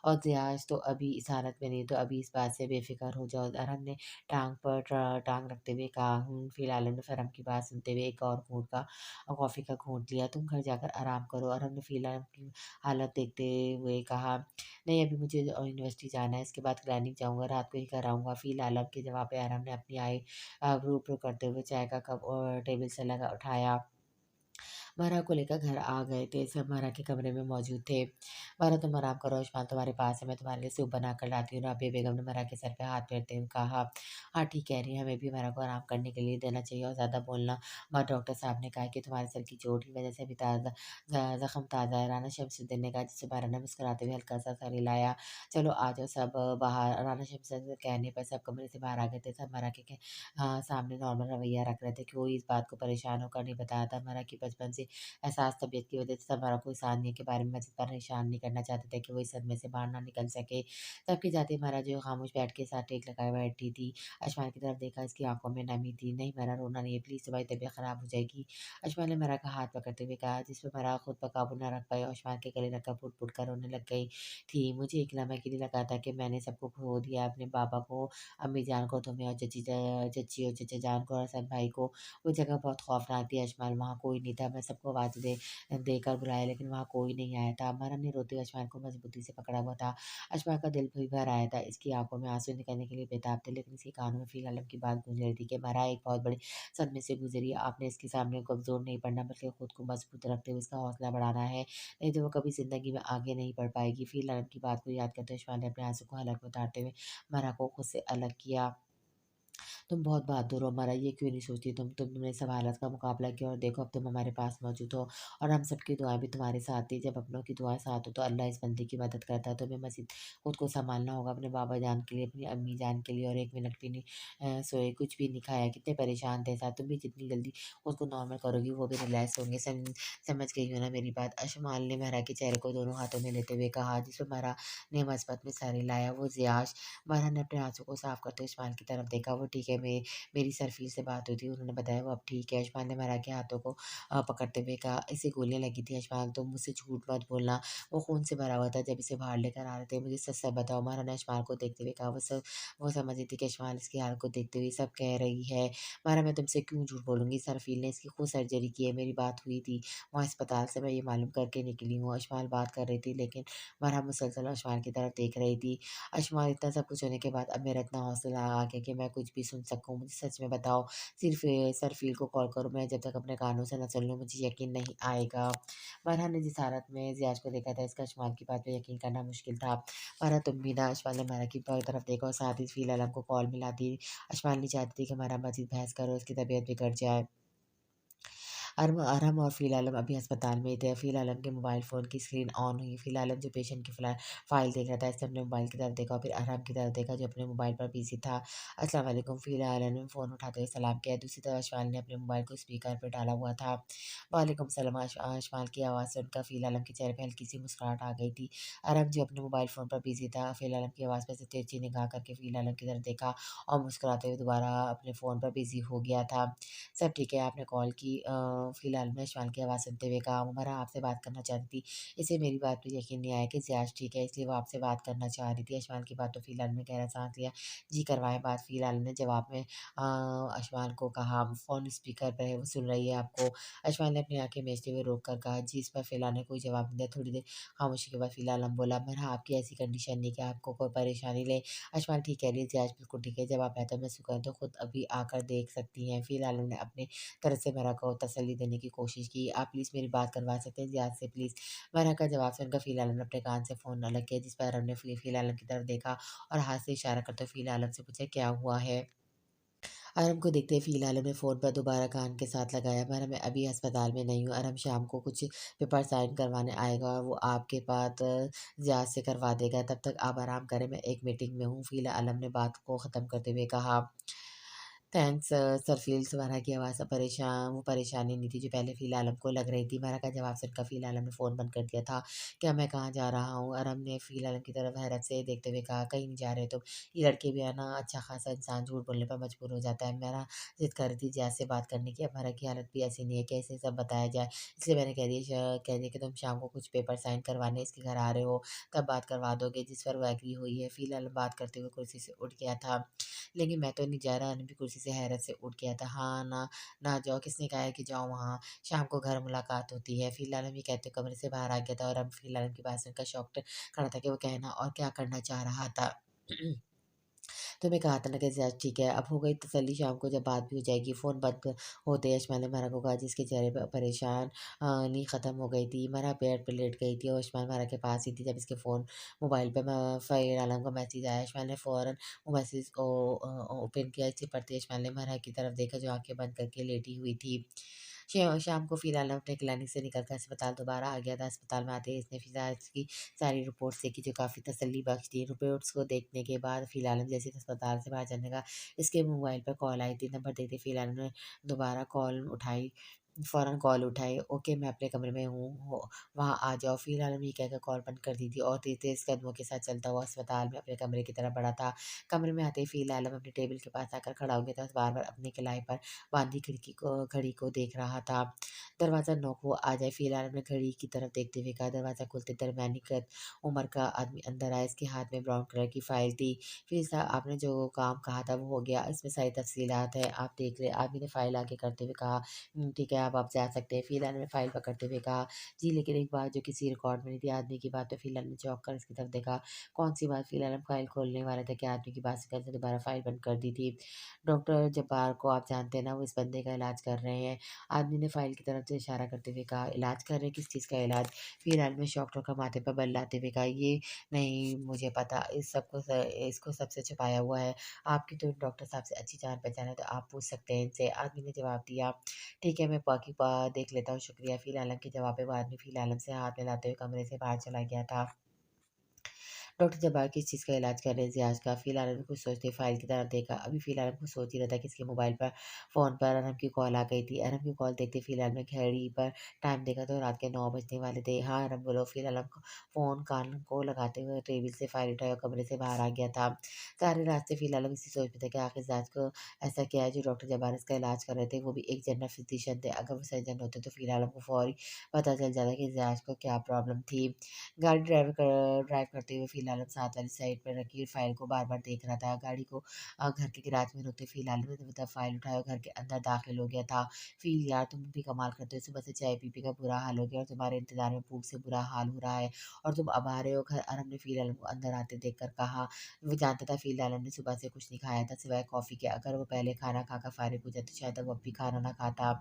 और रियाज़ तो अभी इस हालत में नहीं, तो अभी इस बात से बेफ़िक्र हो जाओ। अरहम ने टाँग पर टाँग रखते हुए कहा। फिर आलम ने फ़रहम की बात सुनते हुए एक और घूँट का कॉफ़ी का घूँट लिया। तुम घर जाकर आराम करो। अरहम ने फिर आलम की हालत देखते हुए कहा, नहीं अभी मुझे यूनिवर्सिटी जाना है, इसके बाद क्लिनिक जाऊँगा, रात को ही घर आऊँगा। फिर आलम के जवाब पे अरहम ने अपनी भ्रू-भ्रू करते हुए चाय का कप टेबल से लगा उठाया। मारा को लेकर घर आ गए थे, सब मारा के कमरे में मौजूद थे। मारा तुम आराम करो, उस्मान तुम्हारे पास है, मैं तुम्हारे लिए सूप बना कर लाती हूँ। राबिया बेगम ने मारा के सर पे हाथ फेरते हुए कहा, हाँ ठीक कह रही है, हमें भी मारा को आराम करने के लिए देना चाहिए और ज़्यादा बोलना मत। डॉक्टर साहब ने कहा कि तुम्हारे सर की चोट की वजह से अभी ज़ख्म ताज़ा है। राना शमसुद्दीन ने कहा, जिससे मारा ने मुस्कुराते हुए हल्का सा सर हिलाया। चलो आ जाओ सब बाहर। राना शमसुद्दीन के कहने पर सब कमरे से बाहर आ गए थे। सब मारा के सामने नॉर्मल रवैया रख रहे थे कि कोई इस बात को परेशान होकर नहीं बताया था। मारा की बचपन से एहसास तबीयत की वजह से हमारा कोई सानिया के बारे में मज़ीद परेशान नहीं करना चाहते थे कि वो इस सदमे से बाहर ना निकल सके। सबकी जाते मारा जो खामोश बैठ के साथ टेक लगाए बैठी थी। अशमान की तरफ देखा, इसकी आँखों में नमी थी। नहीं मेरा रोना नहीं है, प्लीज़ तुम्हारी तबीयत ख़राब हो जाएगी। अशमान ने मेरा का हाथ पकड़ते हुए कहा, जिस पे मेरा खुद पर काबू न रख पाई। अशमान के गले लगकर फुट-फुट कर रोने लग गई थी। मुझे एक लम्हे के लिए लगा था कि मैंने सबको खो दिया, अपने बाबा को, अम्मी जान को, तुम्हें और चची और चचा जान को और हसन भाई को। वो जगह बहुत खौफनाक थी अजमल, वहाँ कोई नहीं था। मैं सबको आवाज़ देकर बुलाया, लेकिन वहाँ कोई नहीं आया था। मरहम ने रोते हुए अजमान को मजबूती से पकड़ा हुआ था। अजमान का दिल भी भर आया था। इसकी आंखों में आंसू निकलने के लिए बेताब थे, लेकिन इसके कानों में फ़िर आलम की बात गूंज रही थी कि मरा एक बहुत बड़े सदमे से गुजरी है। आपने इसके सामने कमज़ोर नहीं पड़ना, बल्कि खुद को मजबूत रखते हुए इसका हौसला बढ़ाना है, नहीं तो वो कभी ज़िंदगी में आगे नहीं बढ़ पाएगी। फिर आलम की बात को याद करते हुए अजमान ने अपने आंसू को हलक में उतारते हुए मरा को खुद से अलग किया। तुम बहुत बहादुर हो हमारा, ये क्यों नहीं सोचती तुमने सब हालात का मुकाबला किया और देखो अब तुम हमारे पास मौजूद हो और हम सबकी दुआएं भी तुम्हारे साथ थी। जब अपनों की दुआएं साथ हो तो अल्लाह इस बंदे की मदद करता है। तुम्हें मज़ीद खुद को संभालना होगा, अपने बाबा जान के लिए, अपनी अम्मी जान के लिए। और एक मिनट भी नहीं सोए, कुछ भी नहीं खाया, कितने परेशान थे साथ। तुम भी जितनी जल्दी खुद को नॉर्मल करोगी वो भी रिलैक्स होंगे। समझ गई हो ना मेरी बात। अशमाल ने महरा के चेहरे को दोनों हाथों में लेते हुए कहा, जिसमें महरा ने मस्बत में सर हिलाया। वो जियाश। महरा ने अपने आंसू को साफ करते हुए इस्माइल की तरफ देखा। वो ठीक है, मेरी सरफील से बात हुई थी, उन्होंने बताया वो अब ठीक है। अशमान ने महरा के हाथों को पकड़ते हुए कहा, इसे गोलियां लगी थी अशमान, तुम मुझसे झूठ मत बोलना, वो खून से भरा हुआ था जब इसे बाहर लेकर आ रहे थे। मुझे सच सच बताओ। महरा ने अशमान को देखते हुए कहा। वो समझ रही थी कि अशमान इसकी हाल को देखते हुए सब कह रही है। महरा मैं तुमसे क्यों झूठ बोलूंगी, सरफील ने इसकी खुद सर्जरी की है, मेरी बात हुई थी वहाँ अस्पताल से, मैं ये मालूम करके निकली हूँ। अशमान बात कर रही थी, लेकिन महरा मुसलसल अशमान की तरफ देख रही थी। अशमान इतना सब कुछ होने के बाद अब मेरा इतना हौसला आ गया कि मैं कुछ भी सुन सकूँ, मुझे सच में बताओ। सिर्फ सरफील को कॉल करो, मैं जब तक अपने कानों से ना सुन लूँ मुझे यकीन नहीं आएगा। फरहान ने जिस हालत में ज़ियाज को देखा था, इसका अशमान की बात पे यकीन करना मुश्किल था। फरहान तुम भी ना। अशमान ने महरा की तरफ देखा और साथ ही फ़िल आलम को कॉल मिला दी। अशमान नहीं चाहती थी कि महरा मज़ीद बहस करे, उसकी तबीयत बिगड़ जाए। अरहम और फ़िल आलम अभी अस्पताल में ही थे। फ़िल आलम के मोबाइल फ़ोन की स्क्रीन ऑन हुई। फ़िल आलम जो पेशेंट की फ़ाइल देख रहा था, इसने अपने मोबाइल की तरफ देखा और फिर अरहम की तरफ देखा जो अपने मोबाइल पर बिज़ी था। अस्सलाम वालेकुम। फ़िल आलम ने फ़ोन उठाते हुए सलाम किया। दूसरी तरफ अशमाल ने अपने मोबाइल को स्पीकर पर डाला हुआ था। वालेकुम सलाम। अशमाल की आवाज़ सुनकर फ़िल आलम के चेहरे पे हल्की सी मुस्कुराहट आ गई थी। अरहम जो अपने मोबाइल फ़ोन पर बिज़ी था, फ़िल आलम की आवाज़ पे से तिरछी निगाह करके फ़िल आलम की तरफ देखा और मुस्कुराते हुए दोबारा अपने फ़ोन पर बिज़ी हो गया था। सब ठीक है, आपने कॉल की। फ़िलहाल मैं इशमाल की आवाज़ सुनते हुए कहा, उमरा आपसे बात करना चाहती थी। इसे मेरी बात पे यकीन नहीं आया कि ज़ियाज ठीक है, इसलिए वो आपसे बात करना चाह रही थी। अशमाल की बात तो फ़िलहाल में गहरा साँस लिया। जी करवाएँ बात। फ़िलहाल ने जवाब में अशमाल को कहा, फ़ोन स्पीकर पे है, वो सुन रही है आपको। अशमाल ने अपनी आँखें मेचते हुए रोक कर कहा, जी। इस पर फ़िलहाल ने कोई जवाब नहीं दिया। थोड़ी देर खामोशी के बाद फ़िलहाल हम बोला, मरहा आपकी ऐसी कंडीशन नहीं कि आपको कोई परेशानी ले। अशमाल ठीक कह रही है, ज़ियाज बिल्कुल ठीक है। जब आप बेहतर महसूस करें तो खुद अभी आकर देख सकती हैं। फ़िलहाल ने अपने तरफ से मेरा को तसल्ली देने की कोशिश की। आप प्लीज़ मेरी बात करवा सकते हैं ज़ियाद से प्लीज़। मेरा का जवाब सुनकर फ़िल आलम ने अपने कान से फ़ोन अलग किया, जिस पर हमने फ़िल आलम की तरफ देखा और हाथ से इशारा करते हुए फ़िल आलम से पूछा, क्या हुआ है? अरहम को देखते ही फ़िल आलम ने फ़ोन पर दोबारा कान के साथ लगाया। मगर मैं अभी अस्पताल में नहीं हूँ। अरहम शाम को कुछ पेपर साइन करवाने आएगा और वो आपके बात ज़ियाद से करवा देगा। तब तक आप आराम करें, मैं एक मीटिंग में हूँ। फ़िल आलम ने बात को ख़त्म करते हुए कहा। थैंक्स सरफील सुबहाना की आवाज़ से वो परेशानी नहीं थी जो पहले फ़िल आलम को लग रही थी। मारा का जवाब सुनकर फ़िल आलम ने फ़ोन बंद कर दिया था। क्या मैं कहाँ जा रहा हूँ? अरम ने फ़िल आलम की तरफ हैरत से देखते हुए कहा, कहीं नहीं जा रहे तुम। ये लड़के भी है ना, अच्छा खासा इंसान झूठ बोलने पर मजबूर हो जाता है। मेरा ज़िद कर रही थी जैसे से बात करने की। अब मारा की हालत भी ऐसी नहीं है कि इसे सब बताया जाए। इसलिए मैंने कह दिया कि तुम शाम को कुछ पेपर साइन करवाने इसके घर आ रहे हो, तब बात करवा दोगे। जिस पर वो एग्री हुई है। फ़िल आलम बात करते हुए कुर्सी से उठ गया था। लेकिन मैं तो नहीं जा रहा। अनु भी कुर्सी से हैरत से उठ गया था। हाँ, ना जाओ, किसने कहा है कि जाओ वहाँ? शाम को घर मुलाकात होती है। फिर आलम ये कहते कमरे से बाहर आ गया था और अब फिर आलम की बात सुनकर शॉक्ड खड़ा था कि वो कहना और क्या करना चाह रहा था। तो मैं कहा था ना कि ज़रा ठीक है, अब हो गई तसल्ली, शाम को जब बात भी हो जाएगी। फ़ोन बंद होते ही अशमाल ने मारा को कहा जिसके चेहरे पे परेशान नी ख़त्म हो गई थी। मारा बेड पे लेट गई थी और अशमाल मारा के पास ही थी जब इसके मोबाइल पे फ़हीर आलम का मैसेज आया। अशमाल ने फ़ौरन वो मैसेज को ओपन किया। इसे पढ़ते ही अशमाल ने मारा की तरफ देखा जो आँखें बंद करके लेटी हुई थी। शाम को फिर आलम अपने क्लिनिक से निकलकर अस्पताल दोबारा आ गया था। अस्पताल में आते ही इसने फिज़ाज की सारी रिपोर्ट्स देखी जो काफ़ी तसल्ली बख्श थी। रिपोर्ट्स को देखने के बाद फिर आलम जैसे ही अस्पताल से बाहर जाने का इसके मोबाइल पर कॉल आई थी। नंबर देखते फिर आलम ने दोबारा फ़ौरन कॉल उठाई। ओके, मैं अपने कमरे में हूँ, वहाँ आ जाओ। फिर आलम ये कहकर कॉल बंद कर दी थी और तेज़-तेज़ कदमों के साथ चलता हुआ अस्पताल में अपने कमरे की तरफ बढ़ा था। कमरे में आते ही फिर आलम अपने टेबल के पास आकर खड़ा हो गया था। बार-बार अपनी कलाई पर बाँधी घड़ी को देख रहा था। दरवाज़ा नॉक हुआ। आ जाए। फिर आलम ने घड़ी की तरफ देखते हुए कहा। दरवाज़ा खुलते दरमियानी कद उम्र का आदमी अंदर आया। इसके हाथ में ब्राउन कलर की फ़ाइल थी। फिर सा आपने जो काम कहा था वो हो गया। इसमें सारी तफ़सीलात है, आप देख लें। आदमी ने फ़ाइल आगे करते हुए कहा, ठीक है, अब आप जा सकते हैं।" फिर आलम ने फ़ाइल पकड़ते हुए कहा, "जी, लेकिन एक बात जो किसी रिकॉर्ड में नहीं थी।" आदमी की बात पे फिर आलम ने चौंक कर उसकी तरफ देखा। "कौन-सी बात?" फिर आलम फ़ाइल खोलने वाला था कि आदमी की बात सुनकर उसने दोबारा फ़ाइल बंद कर दी थी। "डॉक्टर जब्बार को आप जानते हैं ना? वो इस बंदे का इलाज कर रहे हैं।" आदमी ने फ़ाइल की तरफ से इशारा करते हुए कहा, "इलाज कर रहे हैं? किस चीज़ का इलाज?" फिर आलम ने शॉक्ड होकर माथे पर बल लाते हुए कहा, "ये नहीं मुझे पता। इसको सबसे छुपाया हुआ है। आपकी तो डॉक्टर साहब से अच्छी जान-पहचान है, तो आप पूछ सकते हैं इनसे।" आदमी ने जवाब दिया, "ठीक है, मैं बाकी देख लेता हूँ, शुक्रिया।" फिर आलम के जवाब पे वो आदमी फिर आलम से हाथ मिलाते हुए कमरे से बाहर चला गया था। डॉक्टर जब्बार किस चीज़ का इलाज कर रहे हैं ज़ियाज़ का? फ़िलहाल अभी कुछ सोचते फ़ाइल की तरफ देखा। अभी फ़िलहाल कुछ सोच ही रहा था कि इसके मोबाइल पर फ़ोन पर अनम की कॉल आ गई थी। अनम की कॉल देखते फ़िलहाल में घड़ी पर टाइम देखा तो रात के 9 बजने वाले थे। हाँ, अनम बोलो। फिर अनम को फ़ोन कान को लगाते हुए टेबल से फ़ाइल उठाया और कमरे से बाहर आ गया था। सारे रास्ते फ़िलहाल इसी सोच में था कि आखिर ज़ियाज़ को ऐसा क्या है जो डॉक्टर जब्बार इसका इलाज कर रहे थे। वो भी एक जनरल फ़िज़िशियन थे। अगर वो सर्जन होते तो फ़िलहाल को फ़ौरी पता चल जाता कि ज़ियाज़ को क्या प्रॉब्लम थी। गाड़ी ड्राइव करते हुए फ़िलहाल साथ वाली साइड पर रखी फ़ाइल को बार-बार देख रहा था। गाड़ी को घर के गैराज में रोकते फ़िलहाल ने मतलब फ़ाइल उठाया और घर के अंदर दाखिल हो गया था। "फ़िर यार तुम भी कमाल करते हो। सुबह से चाय पी-पी कर बुरा हाल हो गया और तुम्हारे इंतज़ार में भूख से बुरा हाल हो रहा है और तुम अब आ रहे हो घर।" अरब ने फ़िर आलम को अंदर आते देखकर कहा। वो जानता था फ़िर आलम ने सुबह से कुछ नहीं खाया था सिवाय कॉफ़ी के। अगर वो पहले खाना खाकर फ़ारिग हो जाए तो शायद अब वो भी खाना ना खाता।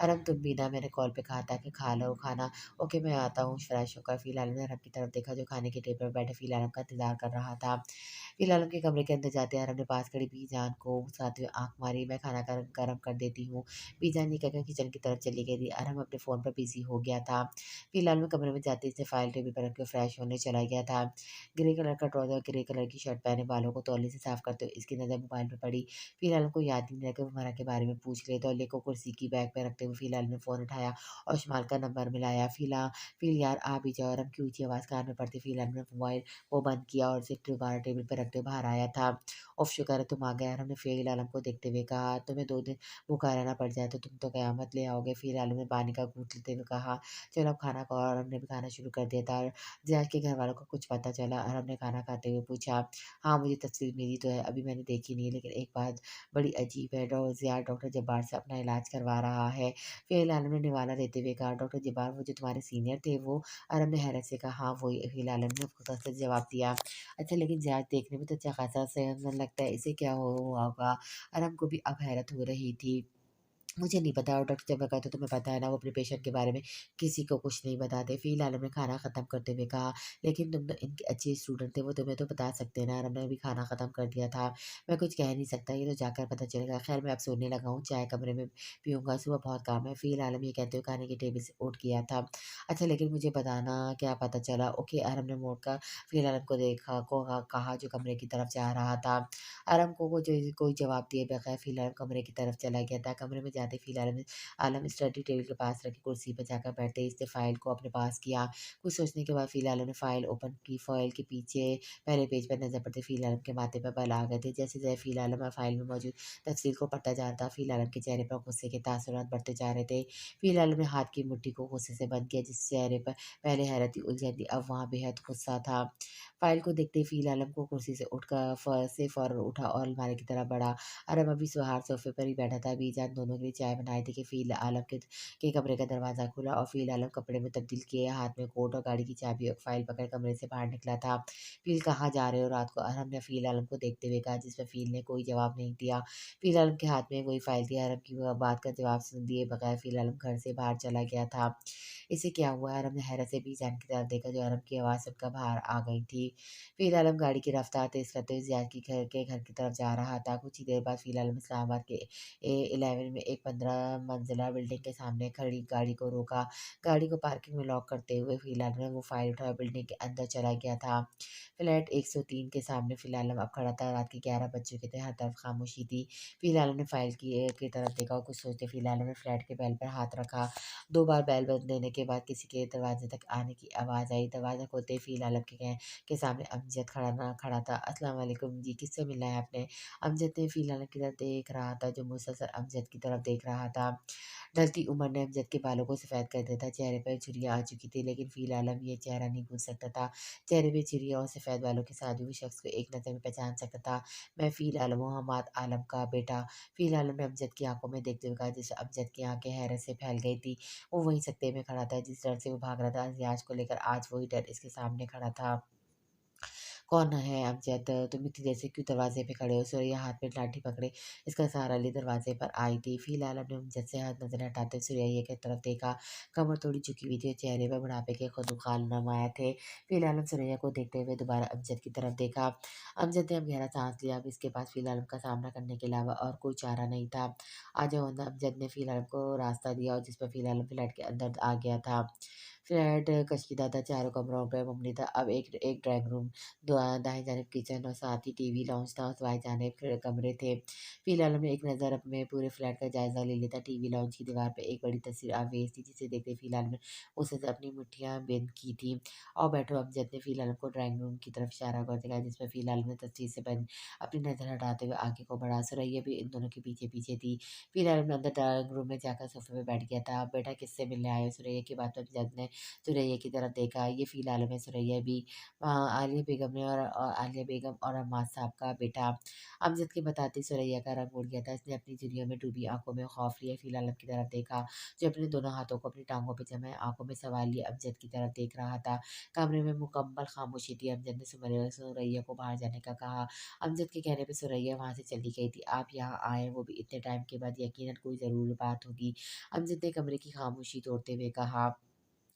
"अरब तुम भी ना, मैंने कॉल पे कहा था कि खा लो खाना। ओके, मैं आता हूँ।" फ्रेश होकर फ़िर आलम ने अरब की तरफ देखा जो खाने के टेबल पर बैठे फ़िर आलम का इंतज़ार कर रहा था। फ़िर आलम के कमरे के अंदर जाते अरब ने पास खड़ी बीजान को उकसाते हुए आँख मारी, "मैं खाना गरम कर देती हूँ।" बीजान ये कहकर किचन की तरफ चली गई थी। अरब अपने फ़ोन पर बिज़ी हो गया था। फ़िर आलम कमरे में जाते ही इसने फ़ाइल टेबल पर रख के फ्रेश होने चला गया था। ग्रे कलर का ट्राउज़र और ग्रे कलर की शर्ट पहने बालों को तौलिए से साफ़ करते हुए इसकी नज़र मोबाइल पे पड़ी। फ़िर आलम को याद ही नहीं रहा कि वो हुमारा के बारे में पूछ ले। तौलिए को कुर्सी की बैग पे रखते हुए फ़िर आलम ने फ़ोन उठाया और शुमाल का नंबर मिलाया। "फ़िर यार आ भी जाओ।" अरब की ऊँची आवाज़ कान में पड़ती फ़िर आलम ने मोबाइल वो बंद किया और उसे दोबारा टेबल पे रखते हुए बाहर आया था। "उफ़ शुक्र है तुम आ गए।" अरब ने फ़िर आलम को देखते हुए कहा, "तुम्हें 2 दिन भूखा रहना पड़ जाए तो तुम तो क़यामत ले आओगे।" फ़िर आलम ने पानी का घूँट लेते हुए कहा, "चलो अब खाना खाओ।" अरब ने भी खाना शुरू कर दिया था। ज़ियाद के घरवालों को कुछ पता चला? अरब ने खाना खाते हुए पूछा। "हाँ, मुझे तफ़सील मिली तो है, अभी मैंने देखी नहीं है, लेकिन एक बात बड़ी अजीब है, ज़ियाद डॉक्टर जब्बार से अपना इलाज करवा रहा है।" फिर आलम ने निवाला देते हुए कहा, "डॉक्टर जब्बार वो जो तुम्हारे सीनियर थे वो?" अरब ने हैरत से कहा, "हाँ, वही।" फिर आलम ने मुख्तसर जवाब दिया, "अच्छा, लेकिन ज़ियाद देखने में तो अच्छा खासा सेहतमंद लगता है, इसे क्या हुआ होगा?" अरब को भी अब हैरत हो रही थी। मुझे नहीं पता और डॉक्टर जब मैं कहता हूँ तुम्हें पता है ना वो अपने पेशेंट के बारे में किसी को कुछ नहीं बताते। फ़िलहाल हमने खाना ख़त्म करते हुए कहा, लेकिन तुम तो इनके अच्छे स्टूडेंट थे, वो तुम्हें तो बता सकते हैं ना। और हमने भी खाना ख़त्म कर दिया था। मैं कुछ कह नहीं सकता, ये तो जाकर पता चलेगा। ख़ैर मैं अब सोने लगा हूँ, चाय कमरे में पीऊँगा, सुबह बहुत काम है। फ़िलहाल हम ये कहते हुए खाने की टेबल से उठ गया था। अच्छा लेकिन मुझे बताना क्या पता चला? ओके और हमने मोड़ कर फ़िलहाल हमको देखा, को कहा जो कमरे की तरफ जा रहा था। आलम को वो जो कोई जवाब दिए बगैर फ़िलहाल कमरे की तरफ चला गया था। कमरे में जाते ही फ़िलहाल में आलम स्टडी टेबल के पास रखी कुर्सी पर जाकर बैठते ही इसने फ़ाइल को अपने पास किया। कुछ सोचने के बाद फ़िलहाल ने फ़ाइल ओपन की। फ़ाइल के पीछे पहले पेज पर नज़र पड़ते फ़िलहाल के माथे पर बल आ गए थे। जैसे-जैसे फ़िलहाल फ़ाइल में मौजूद तफ़सील को पढ़ता जा रहा था, फ़िलहाल के चेहरे पर गुस्से के तासुरात बढ़ते जा रहे थे। फ़िलहाल ने हाथ की मुट्ठी को गुस्से से बंद किया, जिस चेहरे पर पहले हैरत थी, उलझन थी, अब वहाँ बेहद गुस्सा था। फ़ाइल को देखते ही फ़िल आलम को कुर्सी से उठकर फ़ौरन उठा और अलमारी की तरफ बढ़ा। अरब अभी सुहार सोफ़े पर ही बैठा था। अब्बीजान दोनों के लिए चाय बनाई थी कि फ़िल आलम के कमरे का दरवाज़ा खुला और फ़िल आलम कपड़े में तब्दील किए, हाथ में कोट और गाड़ी की चाबी और फ़ाइल पकड़ कमरे से बाहर निकला था। फ़िल कहाँ जा रहे हो रात को? अरब ने फ़िल आलम को देखते हुए कहा, जिस पर फ़िल ने कोई जवाब नहीं दिया। फ़िल आलम के हाथ में वही फ़ाइल थी। अरब की बात का जवाब सुन दिए बगैर फ़िल आलम घर से बाहर चला गया था। इसे क्या हुआ? अरब ने हैरत से अब्बीजान की तरफ देखा, जो अरब की आवाज़ सुनकर बाहर आ गई थी। फिर आलम गाड़ी की रफ्तार तेज़ करते हुए ज़ियाद की घर की तरफ जा रहा था। कुछ ही देर बाद फिर आलम इस्लामाबाद के 11 में एक 15 मंजिला बिल्डिंग के सामने खड़ी गाड़ी को रोका। गाड़ी को पार्किंग में लॉक करते हुए फिर आलम ने वो फ़ाइल उठाया, बिल्डिंग के अंदर चला गया था। फ्लैट 103 के सामने फिर आलम अब खड़ा था। रात के 11 बज चुके थे, हर तरफ खामोशी थी। फिर आलम ने फ़ाइल की तरफ देखा और कुछ सोचते फिर आलम ने फ्लैट के बेल पर हाथ रखा। 2 बार बेल बजने के बाद किसी के दरवाज़े तक आने की आवाज़ आई। दरवाज़ा खोलते ही फिर आलम के सामने अमजद खड़ा था। अस्सलाम वालेकुम जी, किससे मिलना है आपने? अमजद ने फ़िलहाल की तरफ देख रहा था, जो मुसलसल अमजद की तरफ देख रहा था। ढलती उम्र ने अमजद के बालों को सफ़ेद कर दिया था, चेहरे पर झुर्रियाँ आ चुकी थी, लेकिन फ़िलहाल आलम ये चेहरा नहीं भूल सकता था। चेहरे पे झुर्रियाँ और सफ़ेद बालों के साथ भी उस शख्स को एक नज़र में पहचान सकता था। मैं फ़िल आलम हूँ, हमाद आलम का बेटा। फ़िल आलम ने अमजद की आँखों में देखते हुए कहा, जिससे अमजद की आँखें हैरत से फैल गई थी। वो वहीं सकते में खड़ा था, जिस डर से वो भाग रहा था, रियाज को लेकर आज वही डर इसके सामने खड़ा था। कौन है अमजद? तुम इतनी देर से क्यों दरवाज़े पे खड़े हो? सुरैया हाथ में लाठी पकड़े इसका सहारा लिए दरवाज़े पर आई थी। फ़िलहाल अपने अमजद से हाथ नज़र हटाते हुए सुरैया की तरफ देखा। कमर थोड़ी झुकी हुई थी और चेहरे पर बुढ़ापे के खुद-ख़ाल नुमाया थे। फ़िलहाल हम सुरैया को देखते हुए दोबारा अमजद की तरफ देखा। अमजद ने अब गहरा साँस लिया। अब इसके पास फ़िलहाल उनका सामना करने के अलावा और कोई चारा नहीं था। आ जाओ अंदर, अमजद ने फ़िलहाल को रास्ता दिया और जिस पर फ़िलहाल फ्लैट के अंदर आ गया था। फ्लैट कशीदा था, चारों कमरों पे मुमनी था। अब एक एक ड्राइंग रूम, दाएँ जानिब किचन और साथ ही टीवी लाउंज था और बाएँ जानिब कमरे थे। फ़िलहाल हमने एक नज़र अपने पूरे फ्लैट का जायज़ा ले लिया था। टीवी लाउंज की दीवार पे एक बड़ी तस्वीर आवेज़ थी, जिसे देखते फ़िलहाल में उसे अपनी मुठ्ठियाँ बंद की थी। "आओ बैठो" अमजद ने फ़िलहाल को ड्राइंग रूम की तरफ इशारा करते कहा, जिसमें फ़िलहाल ने तस्वीर से अपनी नज़र हटाते हुए आगे को बढ़ा। सुरैया भी इन दोनों के पीछे-पीछे थी। फ़िलहाल हमने अंदर ड्राइंग रूम में जाकर सोफ़े पे बैठ गया था। "बेटा किससे मिलने आए हो?" सुरैया की बात पर अमजद ने सुरैया की तरफ देखा। ये फ़िलहाल में सुरैया भी आलिया बेगम ने और आलिया बेगम और अम्माद साहब का बेटा। अमजद के बताते ही सुरैया का रंग उड़ गया था। इसने अपनी झुर्रियों में डूबी आँखों में खौफ लिया, फिर आलम की तरफ देखा, जो अपने दोनों हाथों को अपनी टाँगों पे जमाए आँखों में सवाल लिए अमजद की तरफ देख रहा था। कमरे में मुकम्मल खामोशी थी। अमजद ने सुरैया को बाहर जाने का कहा। अमजद के कहने पे सुरैया वहाँ से चली गई थी। आप यहाँ आए, वो भी इतने टाइम के बाद, यकीनन कोई ज़रूरी बात होगी। अमजद ने कमरे की खामोशी तोड़ते हुए कहा।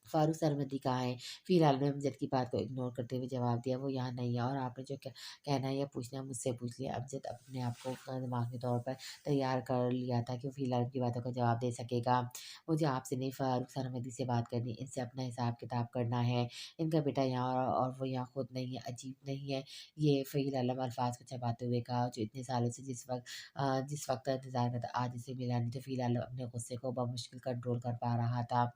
फ़ारूक सरमदी कहाँ है? फ़िलहाल में अमजद की बात को इग्नोर करते हुए जवाब दिया, वो यहाँ नहीं है और आपने जो कहना है या पूछना है मुझसे पूछ लिया। अमजद अपने आप को दिमागी तौर पर तैयार कर लिया था कि वो फ़िलहाल की बातों का जवाब दे सकेगा। मुझे आपसे नहीं फ़ारूक सरमदी से बात करनी, इनसे अपना हिसाब-किताब करना है। इनका बेटा यहाँ और वो यहाँ खुद नहीं है, अजीब नहीं है? ये फ़िलहाल अल्फ़ाज़ को चबाते हुए कहा, जो इतने सालों से जिस वक़्त का इंतज़ार करता, आज इसे मिला नहीं, तो फ़िलहाल अपने गुस्से को बमुश्किल कंट्रोल कर पा रहा था।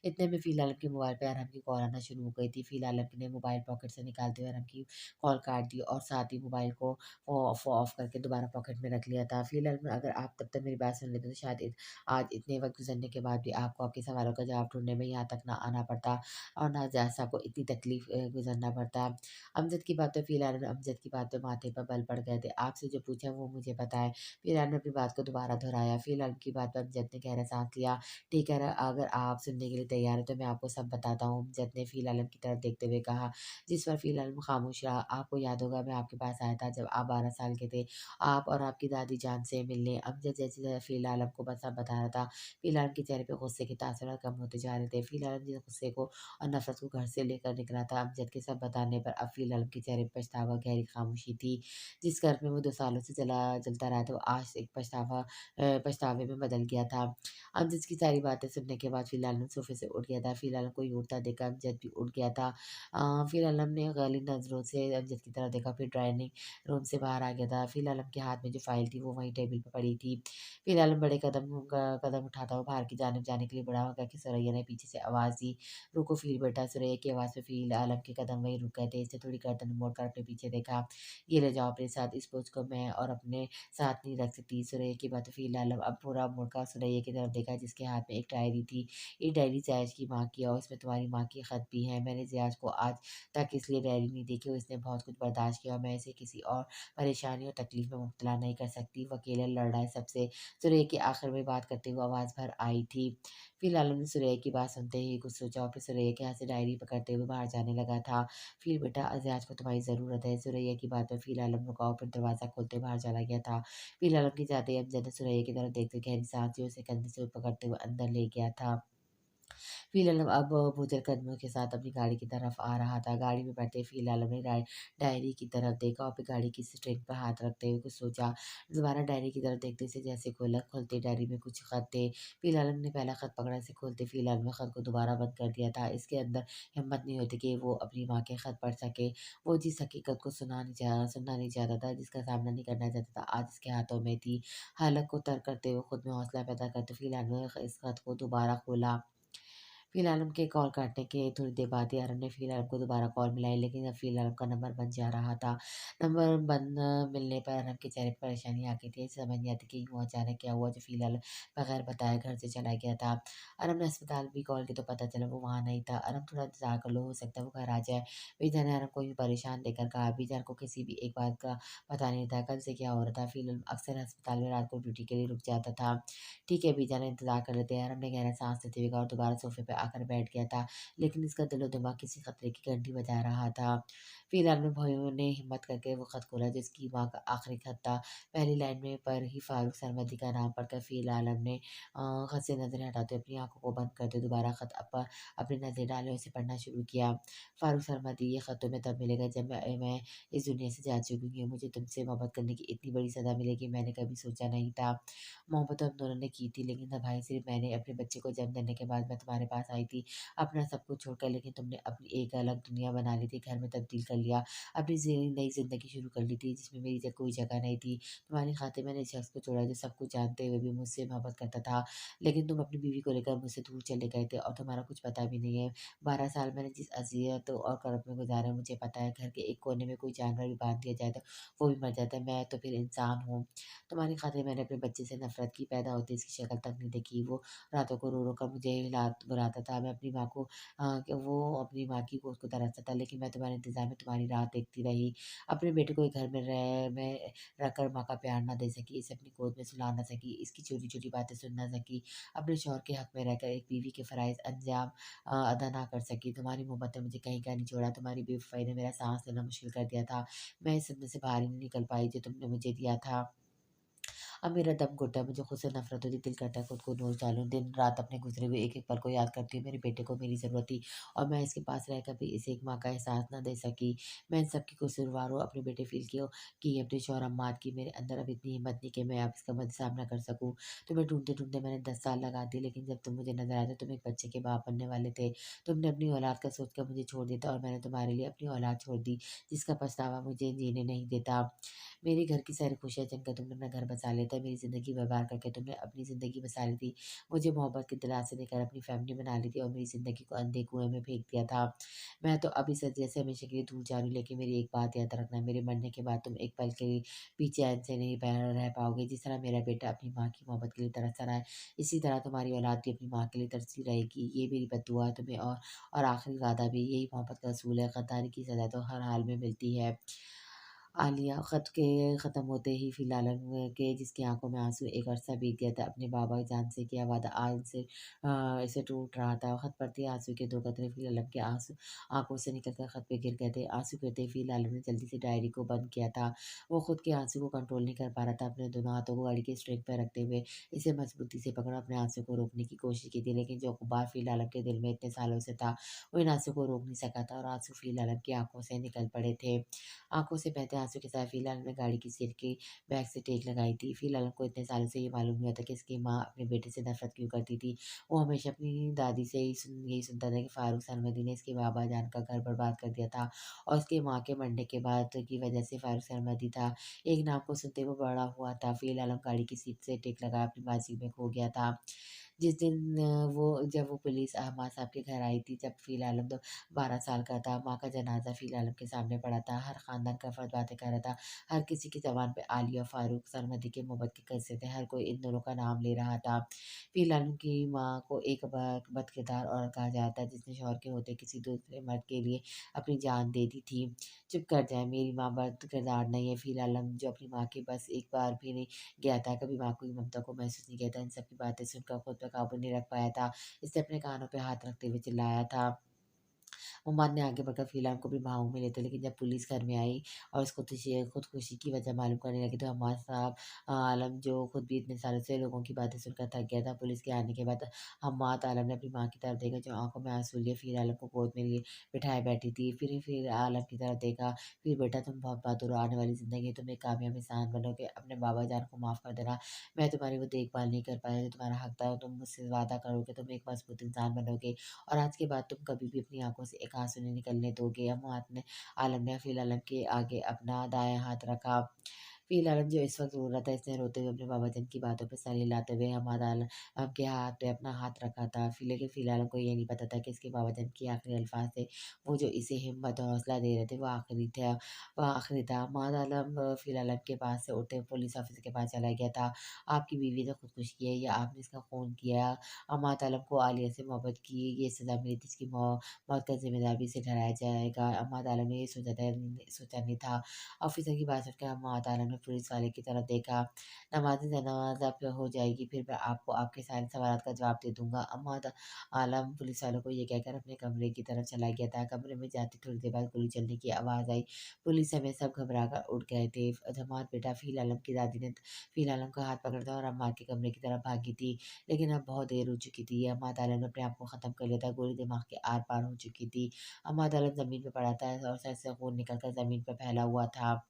इतने में फ़िलहाल के मोबाइल पे अरहम की कॉल आना शुरू हो गई थी। फ़िलहाल ने मोबाइल पॉकेट से निकालते हुए अरहम की कॉल काट दी और साथ ही मोबाइल को ऑफ करके दोबारा पॉकेट में रख लिया था। फ़िलहाल में अगर आप तब तक मेरी बात सुन लेते तो शायद आज इतने वक़्त गुज़रने के बाद भी आपको आपके सवालों का जवाब ढूँढने में यहाँ तक ना आना पड़ता और ना जैसा आपको इतनी तकलीफ़ गुज़रना पड़ता। अमजद की बात पे फ़िलहाल में अमजद की बात पे माथे पर बल पड़ गए थे। आपसे जो पूछा वो मुझे पता है। फ़िलहाल ने अपनी बात को दोबारा दोहराया। फ़िलहाल की बात पे अमजद ने गहरा साँस लिया। ठीक है, अगर आप सुनने के लिए तैयार हैं तो मैं आपको को सब बताता हूँ। अमजद ने फ़िल आलम की तरफ देखते हुए कहा, जिस पर फ़िल आलम खामोश रहा। आपको याद होगा मैं आपके पास आया था जब आप 12 साल के थे। आप और आपकी दादी जान से मिलने। अमजद जैसे फ़िल आलम को बस सब बता रहा था। फ़िल आलम के चेहरे पे गुस्से के तासुरात कम होते जा रहे थे। फ़िल आलम जिस गुस्से को और नफ़रत को घर से लेकर निकला था, अमजद के सब बताने पर अब फ़िल आलम के चेहरे पे पछतावा, गहरी खामोशी थी। जिस घर में वो 2 सालों से जलता रहा था, वो आज एक पछतावे में बदल गया था। अमजद की सारी बातें सुनने के बाद फ़िल आलम सोफ़े से उठ गया था। फ़िल आलम को यूँ उठता देखकर अमजद भी उठ गया था। फ़िल आलम ने गहरी नज़रों से अमजद की तरफ देखा, फिर डाइनिंग रूम से बाहर आ गया था। फ़िल आलम के हाथ में जो फ़ाइल थी, वो वहीं टेबल पे पड़ी थी। फ़िल आलम बड़े कदम उठाता हुआ बाहर की जानिब जाने के लिए बढ़ा होगा कि सुरैया ने पीछे से आवाज़ दी, "रुको फ़िल बेटा।" सुरैया की आवाज़ पे फ़िल आलम के कदम वहीं रुक गए थे। इसने थोड़ी गर्दन मोड़कर अपने पीछे देखा। "ये ले जाओ अपने साथ, इस बोझ को मैं और अपने साथ नहीं रख सकती।" सुरैया की बात पे फ़िल आलम अब पूरा मुड़कर सुरैया की तरफ देखा, जिसके हाथ में एक डायरी थी। "ये डायरी ज़ैज की माँ की है और इसमें तुम्हारी माँ के खत भी हैं। मैंने ज़ियाज को आज तक इसलिए डायरी नहीं देखी और इसने बहुत कुछ बर्दाश्त किया और मैं इसे किसी और परेशानी और तकलीफ़ में मुब्तला नहीं कर सकती। वो अकेला लड़ रहा है सबसे।" सुरैया की आखिर में बात करते हुए आवाज़ भर आई थी। फ़िल आलम ने सुरैया की बात सुनते ही कुछ सोचा और फिर सुरैया के हाथ से डायरी पकड़ते हुए बाहर जाने लगा था। "फ़िल बेटा, आज को तुम्हारी ज़रूरत है।" सुरैया की बात पर फ़िल आलम रुका और फिर दरवाज़ा खोलते बाहर चला गया था। फ़िल आलम की जाते ही अमजद ने सुरैया की तरफ देखते हुए गहरी साँस ली और उसे कंधे से पकड़ते हुए अंदर ले गया था। फ़िल आलम अब बोझल कदमों के साथ अपनी गाड़ी की तरफ आ रहा था। गाड़ी में बैठे फ़िल आलम ने डायरी की तरफ देखा और फिर गाड़ी की स्टीयरिंग पर हाथ रखते हुए कुछ सोचा। दोबारा डायरी की तरफ देखते से जैसे खोला, खोलते डायरी में कुछ खत थे। फ़िल आलम ने पहला खत पकड़ा, इसे खोलते फ़िल आलम ने खत को दोबारा बंद कर दिया था। इसके अंदर हिम्मत नहीं होती कि वो अपनी माँ के खत पढ़ सके। वो जिस हकीकत को सुनना नहीं चाहता था, जिसका सामना नहीं करना चाहता था, आज इसके हाथों में थी। हालत को तर्क करते हुए खुद में हौसला पैदा करते फ़िल आलम ने इस खत को दोबारा खोला। फ़िल आलम के कॉल काटने के थोड़ी देर बाद ही आरव ने फ़िल आलम को दोबारा कॉल मिलाई, लेकिन अब फ़िल आलम का नंबर बंद जा रहा था। नंबर बंद मिलने पर आरव के चेहरे पर परेशानी आ गई थी। समझ नहीं आती कि यूँ अचानक क्या हुआ जो फ़िल आलम बगैर बताए घर से चला गया था। आरव ने अस्पताल भी कॉल की तो पता चला वो वहाँ नहीं था। आरव थोड़ा इंतज़ार कर लो, हो सकता है वो घर आ जाए। बीजा ने आरव को यूँ परेशान देखकर कहा। बीजा को किसी भी एक बात का पता नहीं था, कल से क्या हो रहा था। फ़िल आलम अक्सर अस्पताल में रात को ड्यूटी के लिए रुक जाता था। ठीक है, बीजा ने इंतज़ार कर लेते हैं। आरव ने गहरा साँस लेते हुए कहा और दोबारा सोफ़े पे आकर बैठ गया था। लेकिन इसका दिलो-दिमाग किसी खतरे की घंटी बजा रहा था। फ़िलहाल में भाइयों ने हिम्मत करके वो खत खोला जिसकी माँ का आखिरी खत था। पहली लाइन में पर ही फारूक सरमदी का नाम पढ़कर फ़िल आलम ने खत से नज़रें हटाते हुए अपनी आँखों को बंद करते दोबारा खत अपनी नज़रें डाली और उसे पढ़ना शुरू किया। फारूक सरमदी, ये खत तुम्हें तब मिलेगा जब मैं इस दुनिया से जा चुकूँगी और मुझे तुमसे मोहब्बत करने की इतनी बड़ी सज़ा मिलेगी, मैंने कभी सोचा नहीं था। मोहब्बत तो हम दोनों ने की थी, लेकिन ना भाई सिर्फ़ मैंने अपने बच्चे को जन्म देने के बाद मैं तुम्हारे पास आई थी, अपना सब कुछ छोड़कर, लेकिन तुमने अपनी एक अलग दुनिया बना ली थी, घर में तब्दील कर लिया, अपनी नई ज़िंदगी शुरू कर ली थी, जिसमें मेरी कोई जगह नहीं थी। तुम्हारी खातिर मैंने इस शख्स को छोड़ा जो सब कुछ जानते हुए भी मुझसे मोहब्बत करता था, लेकिन तुम अपनी बीवी को लेकर मुझसे दूर चले गए थे और तुम्हारा कुछ पता भी नहीं है। 12 साल मैंने जिस अज़ियत और करब में गुज़ारे मुझे पता है, घर के एक कोने में कोई जानवर भी बाँध दिया जाए तो वो भी मर जाता है, मैं तो फिर इंसान हूँ। तुम्हारी खातिर मैंने अपने बच्चे से नफ़रत की, पैदा होते इसकी शक्ल तक नहीं देखी, वो रातों को रो-रो कर मुझे बुलाता था, मैं अपनी माँ को कि वो अपनी माँ की गोद को तरसता था, लेकिन मैं तुम्हारे इंतज़ार में तुम्हारी राह देखती रही। अपने बेटे को एक घर में रखकर माँ का प्यार ना दे सकी, इसे अपनी गोद में सुला ना सकी, इसकी छोटी-छोटी बातें सुन ना सकी, अपने शौहर के हक़ में रहकर एक बीवी के फ़राइज़ अंजाम अदा ना कर सकी। तुम्हारी मोहब्बत ने मुझे कहीं का नहीं छोड़ा, तुम्हारी बेवफ़ाई ने मेरा साँस लेना मुश्किल कर दिया था। मैं इस सदमे से बाहर ही नहीं निकल पाई जो तुमने मुझे दिया था। अब मेरा दम घुटा है, मुझे खुद से नफ़रत होती, दिल करता है खुद को नोच डालूँ। दिन-रात अपने गुज़रे हुए एक-एक पल को याद करती हूँ, मेरे बेटे को मेरी ज़रूरत थी और मैं इसके पास रहकर भी इसे एक माँ का एहसास ना दे सकी। मैं इन सब की कसूरवार हूँ, अपने बेटे फ़ील की अपने शौहर अम्माद की, मेरे अंदर अब इतनी हिम्मत नहीं कि मैं अब इसका सामना कर सकूँ। तुम्हें ढूँढते-ढूँढते मैंने 10 साल लगा दिए, लेकिन जब तुम मुझे नज़र आए तो तुम एक बच्चे के बाप बनने वाले थे। तुमने अपनी औलाद का सोचकर मुझे छोड़ दिया था और मैंने तुम्हारे लिए अपनी औलाद छोड़ दी, जिसका पछतावा मुझे जीने नहीं देता। मेरे घर की सारी खुशियाँ छीनकर तुमने अपना घर बसा लिया था, मेरी ज़िंदगी बर्बाद करके तुमने अपनी ज़िंदगी बसा ली थी। मुझे मोहब्बत के दिलासे देकर अपनी फैमिली बना ली थी और मेरी ज़िंदगी को अंधे कुएँ में फेंक दिया था। मैं तो अब इस दुनिया से हमेशा के लिए दूर जा रही हूँ, लेकिन मेरी एक बात याद रखना, मेरे मरने के बाद तुम एक पल के लिए भी चैन से नहीं रह पाओगे। जिस तरह मेरा बेटा अपनी माँ की मोहब्बत के लिए तरस रहा है, इसी तरह तुम्हारी औलाद भी अपनी माँ के लिए तरसती रहेगी। ये मेरी बद्दुआ है तुम्हें और आखिरी वादा भी, यही मोहब्बत का असूल है, गद्दारी की सज़ा तो हर हाल में मिलती है। आलिया ख़त के ख़त्म होते ही फ़िर लालन के जिसकी आँखों में आँसू एक अरसा बीत गया था। अपने बाबा जान से किया वादा आज से ऐसे टूट रहा था। ख़त पढ़ते ही आँसू के 2 कतरे फ़िर लालन के आँसू आँखों से निकल कर ख़त पे गिर गए थे। आँसू गिरते ही फ़िर लालन ने जल्दी से डायरी को बंद किया था। वो खुद के आँसू को कंट्रोल नहीं कर पा रहा था। अपने दोनों हाथों को गाड़ी के स्टीयरिंग पे रखते हुए इसे मज़बूती से पकड़ा अपने आँसू को रोकने की कोशिश की थी। लेकिन जो गुबार फ़िर लालन के दिल में इतने सालों से था, वो इन आँसू को रोक नहीं सका था और आँसू फ़िर लालन की आँखों से निकल पड़े थे। आँखों से बहते आँसू के साथ फ़िलहाल ने गाड़ी की सीट की बैक से टेक लगाई थी। फ़िलहाल को इतने सालों से ये मालूम नहीं होता कि इसकी माँ अपने बेटे से नफ़रत क्यों करती थी। वो हमेशा अपनी दादी से यही सुनता था कि फ़ारूक सरमदी ने इसके बाबा जान का घर बर्बाद कर दिया था और उसकी माँ के मरने के बाद की वजह से फ़ारूक सरमदी था। एक नाम को सुनते वो बड़ा हुआ था। फ़िलहाल गाड़ी की सीट से टेक लगा अपनी बाजी में खो गया था। जिस दिन वो जब वो पुलिस माँ साहब के घर आई थी, जब फ़िलहाल तो 12 साल का था, माँ का जनाज़ा फ़िलहाल के सामने पड़ा था। हर ख़ानदान का फ़र्द बातें कर रहा था। हर किसी की ज़बान पे आलिया, फ़ारूक, सरमदी के मोहब्बत के किस्से थे। हर कोई इन दोनों का नाम ले रहा था। फ़िलहाल की माँ को एक बदकिरदार औरत कहा जाता है, जिसने शौहर के होते किसी दूसरे मर्द के लिए अपनी जान दे दी थी। चुप कर जाए, मेरी माँ बदकिरदार नहीं है। फ़िलहाल जो अपनी माँ के बस एक बार भी नहीं गया था, कभी माँ की ममता को महसूस नहीं किया था। इन सब की बातें सुनकर खुद पे काबू नहीं रख पाया था। इसने अपने कानों पे हाथ रखते हुए चिल्लाया था। उमर ने आगे बढ़कर फ़िलहाल को भी बाहों में लेते, लेकिन जब पुलिस घर में आई और उसको खुदकुशी की वजह मालूम करने लगी, तो हमाद साहब आलम जो खुद भी इतने सालों से लोगों की बातें सुनकर थक गया था, पुलिस के आने के बाद हम्माद आलम ने अपनी माँ की तरफ देखा, जो आँखों में आँसू लिए फ़िर आलम को गोद में लिए बिठाए बैठी थी। फिर आलम की तरफ देखा, "फिर बेटा तुम बहुत बहादुर हो, आने वाली ज़िंदगी तुम एक कामयाब इंसान बनोगे। अपने बाबा जान को माफ़ कर देना। मैं तुम्हारी वो देखभाल नहीं कर पाया जो तुम्हारा हक था। तुम मुझसे वादा करोगे, तुम एक मज़बूत इंसान बनोगे और आज के बाद तुम कभी भी अपनी आँखों से एक आँसू नहीं निकलने दोगे। आलम ने फिर आलम के आगे अपना दायाँ हाथ रखा। फिर आलम जो इस वक़्त रो रहा था, इसने रोते हुए अपने बाबा जान की बातों पे सर हिलाते हुए के हाथ पे अपना हाथ रखा था। लेकिन फिर आलम को ये नहीं पता था कि इसके बाबा जान के आखिरी अल्फ़ाज़ थे, वो जो इसे हिम्मत और हौसला दे रहे थे, वो आखिरी था। हमाद आलम फिर आलम के पास से उठते पुलिस ऑफ़िसर के पास चला गया था। आपकी बीवी ने खुदकुशी की है या आपने इसका खून किया? अमात आलम को आलिया से मोहब्बत की ये सज़ा मिली थी, इसकी मौत का ज़िम्मेदार भी इसे ठहराया जाएगा। अमात आलम ने ये सोचा नहीं था। ऑफ़िसर की बात सुनकर अमात आलम ने पुलिस वाले की तरफ देखा। नमाज़ी जनाज़ा पे हो जाएगी, फिर मैं आपको आपके सारे सवालात का जवाब दे दूँगा। अमात आलम पुलिस वालों को ये कहकर अपने कमरे की तरफ चला गया था। कमरे में जाते थोड़ी देर बाद गोली चलने की आवाज़ आई। पुलिस समेत सब घबरा कर उठ गए थे। जमात बेटा फ़ील आलम की दादी ने फ़ील आलम का हाथ पकड़ा था और अम्मार के कमरे की तरफ भागी थी। लेकिन अब बहुत देर हो चुकी थी। अम्मा ताला ने अपने आप को ख़त्म कर लिया था, गोली दिमाग के आर-पार हो चुकी थी। अम्मा ताला ज़मीन पे पड़ा था और सर से खून निकल कर ज़मीन पे फैला हुआ था।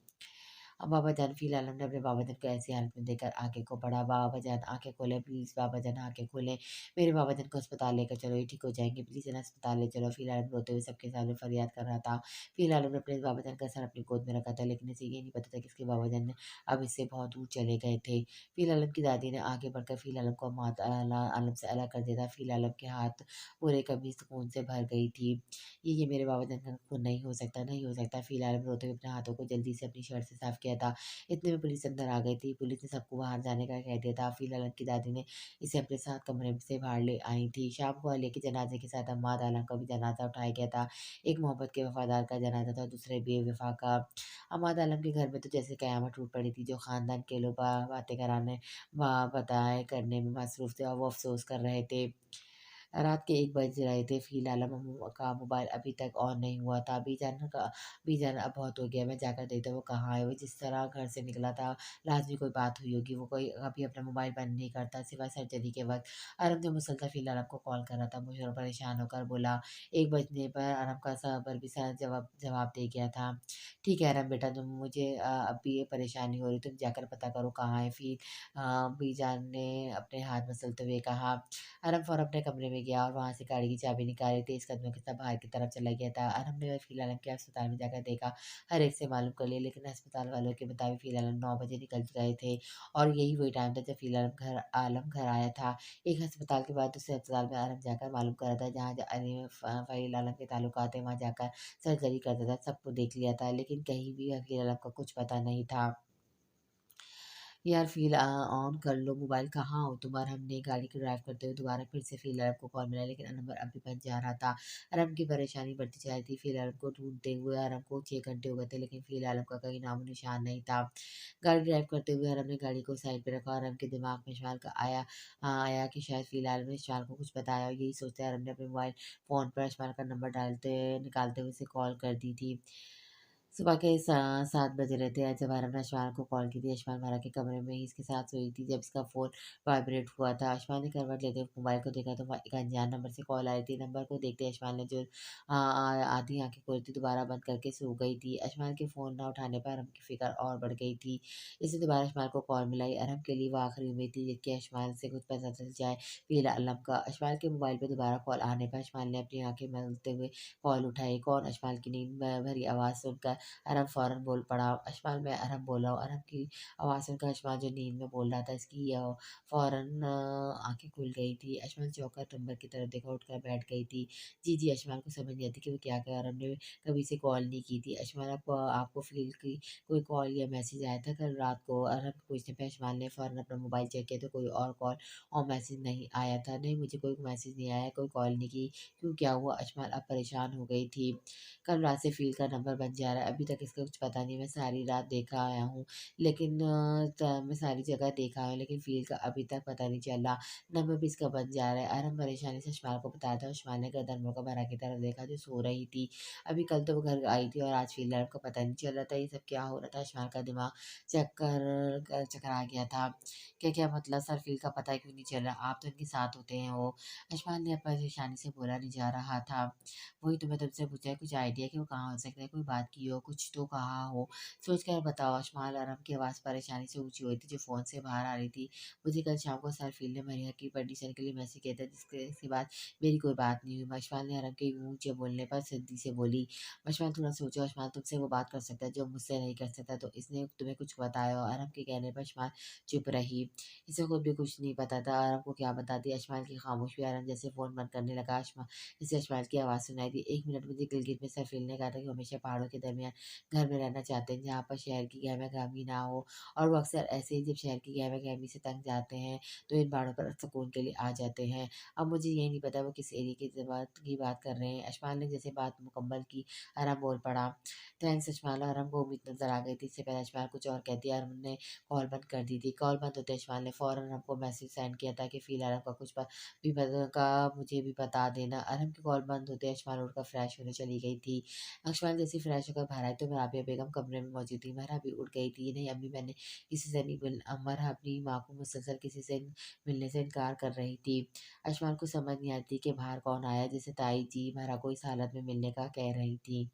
बाबा जान फ़िलहाल हमने अपने बाबा जान को ऐसी हालत में देखकर आगे को बढ़ा। बाबा जान आँखें खोलें प्लीज़ बाबा जान आँखें खोलें। मेरे बाबा जान को अस्पताल लेकर चलो, ये ठीक हो जाएँगे। प्लीज़ इन्हें अस्पताल ले चलो। फ़िलहाल रोते हुए सबके सामने फरियाद कर रहा था। फ़िलहाल हमने अपने बाबा जान का सर अपनी गोद में रखा था, लेकिन इसे ये नहीं पता था कि इसके बाबा जान ने अब इससे बहुत दूर चले गए थे। फ़िलहाल की दादी ने आगे बढ़कर फ़िलहाल को आलम से अलग कर दिया था। फ़िलहाल के हाथ पूरे कमीज़ खून से भर गई थी। ये मेरे बाबा जान का खून नहीं हो सकता, नहीं हो सकता। फ़िलहाल रोते हुए अपने हाथों को जल्दी से अपनी शर्ट से साफ किया था। इतने में पुलिस अंदर आ गई थी। पुलिस ने सबको बाहर जाने का कह दिया था। फ़िलहाल की दादी ने इसे अपने साथ कमरे से बाहर ले आई थी। शाम को अली के जनाज़े के साथ अम्माद आलम का भी जनाज़ा उठाया गया था। एक मोहब्बत के वफ़ादार का जनाज़ा था, दूसरे बेवफ़ा का। अम्माद आलम के घर में तो जैसे कयामत टूट पड़ी थी। जो ख़ानदान के लोग बातें कराने बताए करने में मसरूफ़ थे और वो अफ़सोस कर रहे थे। रात के 1 बज रहे थे, फ़िलहाल का मोबाइल अभी तक ऑन नहीं हुआ था। बीजान अब बहुत हो गया, मैं जाकर देखता हूँ वो कहाँ है। वो जिस तरह घर से निकला था, लाज़मी कोई बात हुई होगी। वो कोई कभी अपना मोबाइल बंद नहीं करता, सिवाय सर्जरी के वक़्त। अरब ने मुसलसल फ़िलहाल को कॉल कर रहा था। मुझे परेशान होकर बोला, 1 बजने पर अरब का सबर भी सारा जवाब दे गया था। "ठीक है अरब बेटा, तुम मुझे अब भी ये परेशानी हो रही, तुम जाकर पता करो कहाँ है।" फिर बीजान ने अपने हाथ मसलते हुए कहा। अरब फ़ौरन अपने कमरे में गया और वहाँ से गाड़ी की चाबी निकाली, तेज़ कदमों के साथ बाहर की तरफ चला गया था। अरब ने फ़िलहाल के अस्पताल में जाकर देखा, हर एक से मालूम कर लिया, लेकिन अस्पताल वालों के मुताबिक फ़िलहाल 9 बजे निकल गए थे और यही वही टाइम था जब फ़िलहाल आलम घर आया था। एक अस्पताल के बाद दूसरे अस्पताल में आलम जाकर मालूम कर रहा था, जहाँ फ़हील आलम के ताल्लुकात थे, वहाँ जाकर सर्जरी करता था, सबको देख लिया था, लेकिन कहीं भी फ़हील आलम का कुछ पता नहीं था। यार फ़िल ऑन कर लो, मोबाइल कहाँ हो तुम? और हमने गाड़ी को ड्राइव करते हुए दोबारा फिर से फ़िल अरब को कॉल मिला, लेकिन नंबर अब भी बंद जा रहा था। अरब की परेशानी बढ़ती जा रही थी। फ़िल अरब को ढूँढते हुए अरब को 6 घंटे हो गए थे, लेकिन फ़िल अरब का कहीं नामो-निशान नहीं था। गाड़ी ड्राइव करते हुए अरब ने गाड़ी को साइड पे रखा और अरब के दिमाग में सवाल का आया कि शायद फ़िल अरब ने इशमाल को कुछ बताया हो। यही सोचते अरब ने अपने मोबाइल फ़ोन पर इशमाल का नंबर निकालते हुए उसे कॉल कर दी थी। सुबह के 7 बज रहे थे जब आरव ने अशफ़ान को कॉल की थी। अशफ़ान मारा के कमरे में ही इसके साथ सोई थी जब इसका फ़ोन वाइब्रेट हुआ था। अशफ़ान ने करवट लेते हुए मोबाइल को देखा तो एक अनजान नंबर से कॉल आई थी। नंबर को देखते ही अशफ़ान ने जो आधी आँखें खोली थी दोबारा बंद करके सो गई थी। अशफ़ान के फ़ोन ना उठाने पर अरब की फ़िक्र और बढ़ गई थी। इससे दोबारा अशफ़ान को कॉल मिलाई। अरब के लिए वो आखिरी उम्मीद थी कि अशफ़ान से कुछ पता चल जाए फ़िलहाल अलम का। अशफ़ान के मोबाइल पे दोबारा कॉल आने पर अशफ़ान ने अपनी आँखें मलते हुए कॉल उठाई। कौन? अशफ़ान की नींद भरी आवाज़ सुनकर अरब फ़ौरन बोल पड़ा, "अशफ़ान मैं अरब बोल रहा हूँ।" अरब की आवाज़ सुनकर अशफ़ान जो नींद में बोल रहा था इसकी फ़ौरन आँखें खुल गई थी। अशफ़ान चौंक कर नंबर की तरफ देखा, उठकर बैठ गई थी। जी, जी, अशफ़ान को समझ नहीं आती कि वो क्या करे। अरब ने कभी इसे कॉल नहीं की थी। अशफ़ान आपको फ़ील की कोई कॉल या मैसेज आया था कल रात को? अरब के पूछने पे अशफ़ान ने फ़ौरन अपना मोबाइल चेक किया तो कोई और कॉल और मैसेज नहीं आया था। नहीं, मुझे कोई मैसेज नहीं आया, कोई कॉल नहीं की। क्यों, क्या हुआ? अशफ़ान अब परेशान हो गई थी। कल रात से फ़ील का नंबर बन जा रहा है, अभी तक इसका कुछ पता नहीं, मैं सारी रात देखा आया हूँ, लेकिन मैं सारी जगह देखा है, लेकिन फ़ील का अभी तक पता नहीं चला, नंबर भी इसका बन जा रहा है। अरब परेशानी से अशमाल को बताया था, अशमाल ने गर्दन मोड़कर भरा की तरफ देखा जो सो रही थी। अभी कल तो वो घर आई थी और आज फ़ील अरब को पता नहीं चल रहा था ये सब क्या हो रहा था, अशमाल का दिमाग चकरा गया था। क्या-क्या मतलब सर फ़ील का पता क्यों नहीं चल रहा? आप तो इनके साथ होते हैं वो। अशमाल ने परेशानी से बोला नहीं जा रहा था। वही तो मैं तुमसे पूछा है कुछ आइडिया कि वो कहाँ हो सकता है, कोई बात की हो, कुछ तो कहा हो। सोच कर बताओ। अशमाल आराम की आवाज़ परेशानी से ऊँची हुई थी जो फ़ोन से बाहर आ रही थी। मुझे कल शाम को सर फ़ील ने मरिया की परमिशन के लिए मैसेज किया था जिसके बाद मेरी कोई बात नहीं हुई। अशमाल ने आराम के ऊँचे बोलने पर सिद्धी से बोली। अशमाल थोड़ा सोचो, अशमाल तुमसे वो बात कर सकता है जो मुझसे नहीं कर सकता, तो इसने तुम्हें कुछ बताया हो? आराम के कहने पर अशमाल चुप रही। इसे खुद भी कुछ नहीं पता था आराम को क्या बताती। अशमाल की खामोशी आराम जैसे फ़ोन बंद करने लगा। जिसे अशमाल की आवाज़ सुनाई दी। 1 मिनट मुझे गिलगित में सरफिल ने कहा था कि वो हमेशा पहाड़ों के दरमियान घर में रहना चाहते हैं, जहाँ पर शहर की गहमा-गहमी ना हो और वो अक्सर ऐसे ही जब शहर की गहमा-गहमी से तंग जाते हैं, तो इन पहाड़ों पर सुकून के लिए आ जाते हैं। अब मुझे ये नहीं पता वो किस एरिया की बात कर रहे हैं। अशमाल ने जैसे बात मुकम्मल की, आराम बोल पड़ा। थैंक्स अशमाल। आराम को उम्मीद नज़र आ गई थी। इससे पहले अशमाल कुछ और कहती और हमने कॉल बंद कर दी थी। कॉल बंद होते अशमाल ने फ़ौरन हमको मैसेज सेंड किया था कि फ़िलहाल आपका कुछ विपद का मुझे भी बता देना। अरहम की कॉल बंद होते ही अशमान उठकर फ्रेश होने चली गई थी। अशमान जैसे फ्रेश होकर बाहर आई तो राबिया बेगम कमरे में मौजूद थी। महरा भी उठ गई थी। नहीं अम्मी, मैंने किसी से नहीं महरा अपनी माँ को मुसलसल किसी से मिलने से इनकार कर रही थी। अशमान को समझ नहीं आती कि बाहर कौन आया, जैसे ताई जी महरा को इस हालत में मिलने का कह रही थी।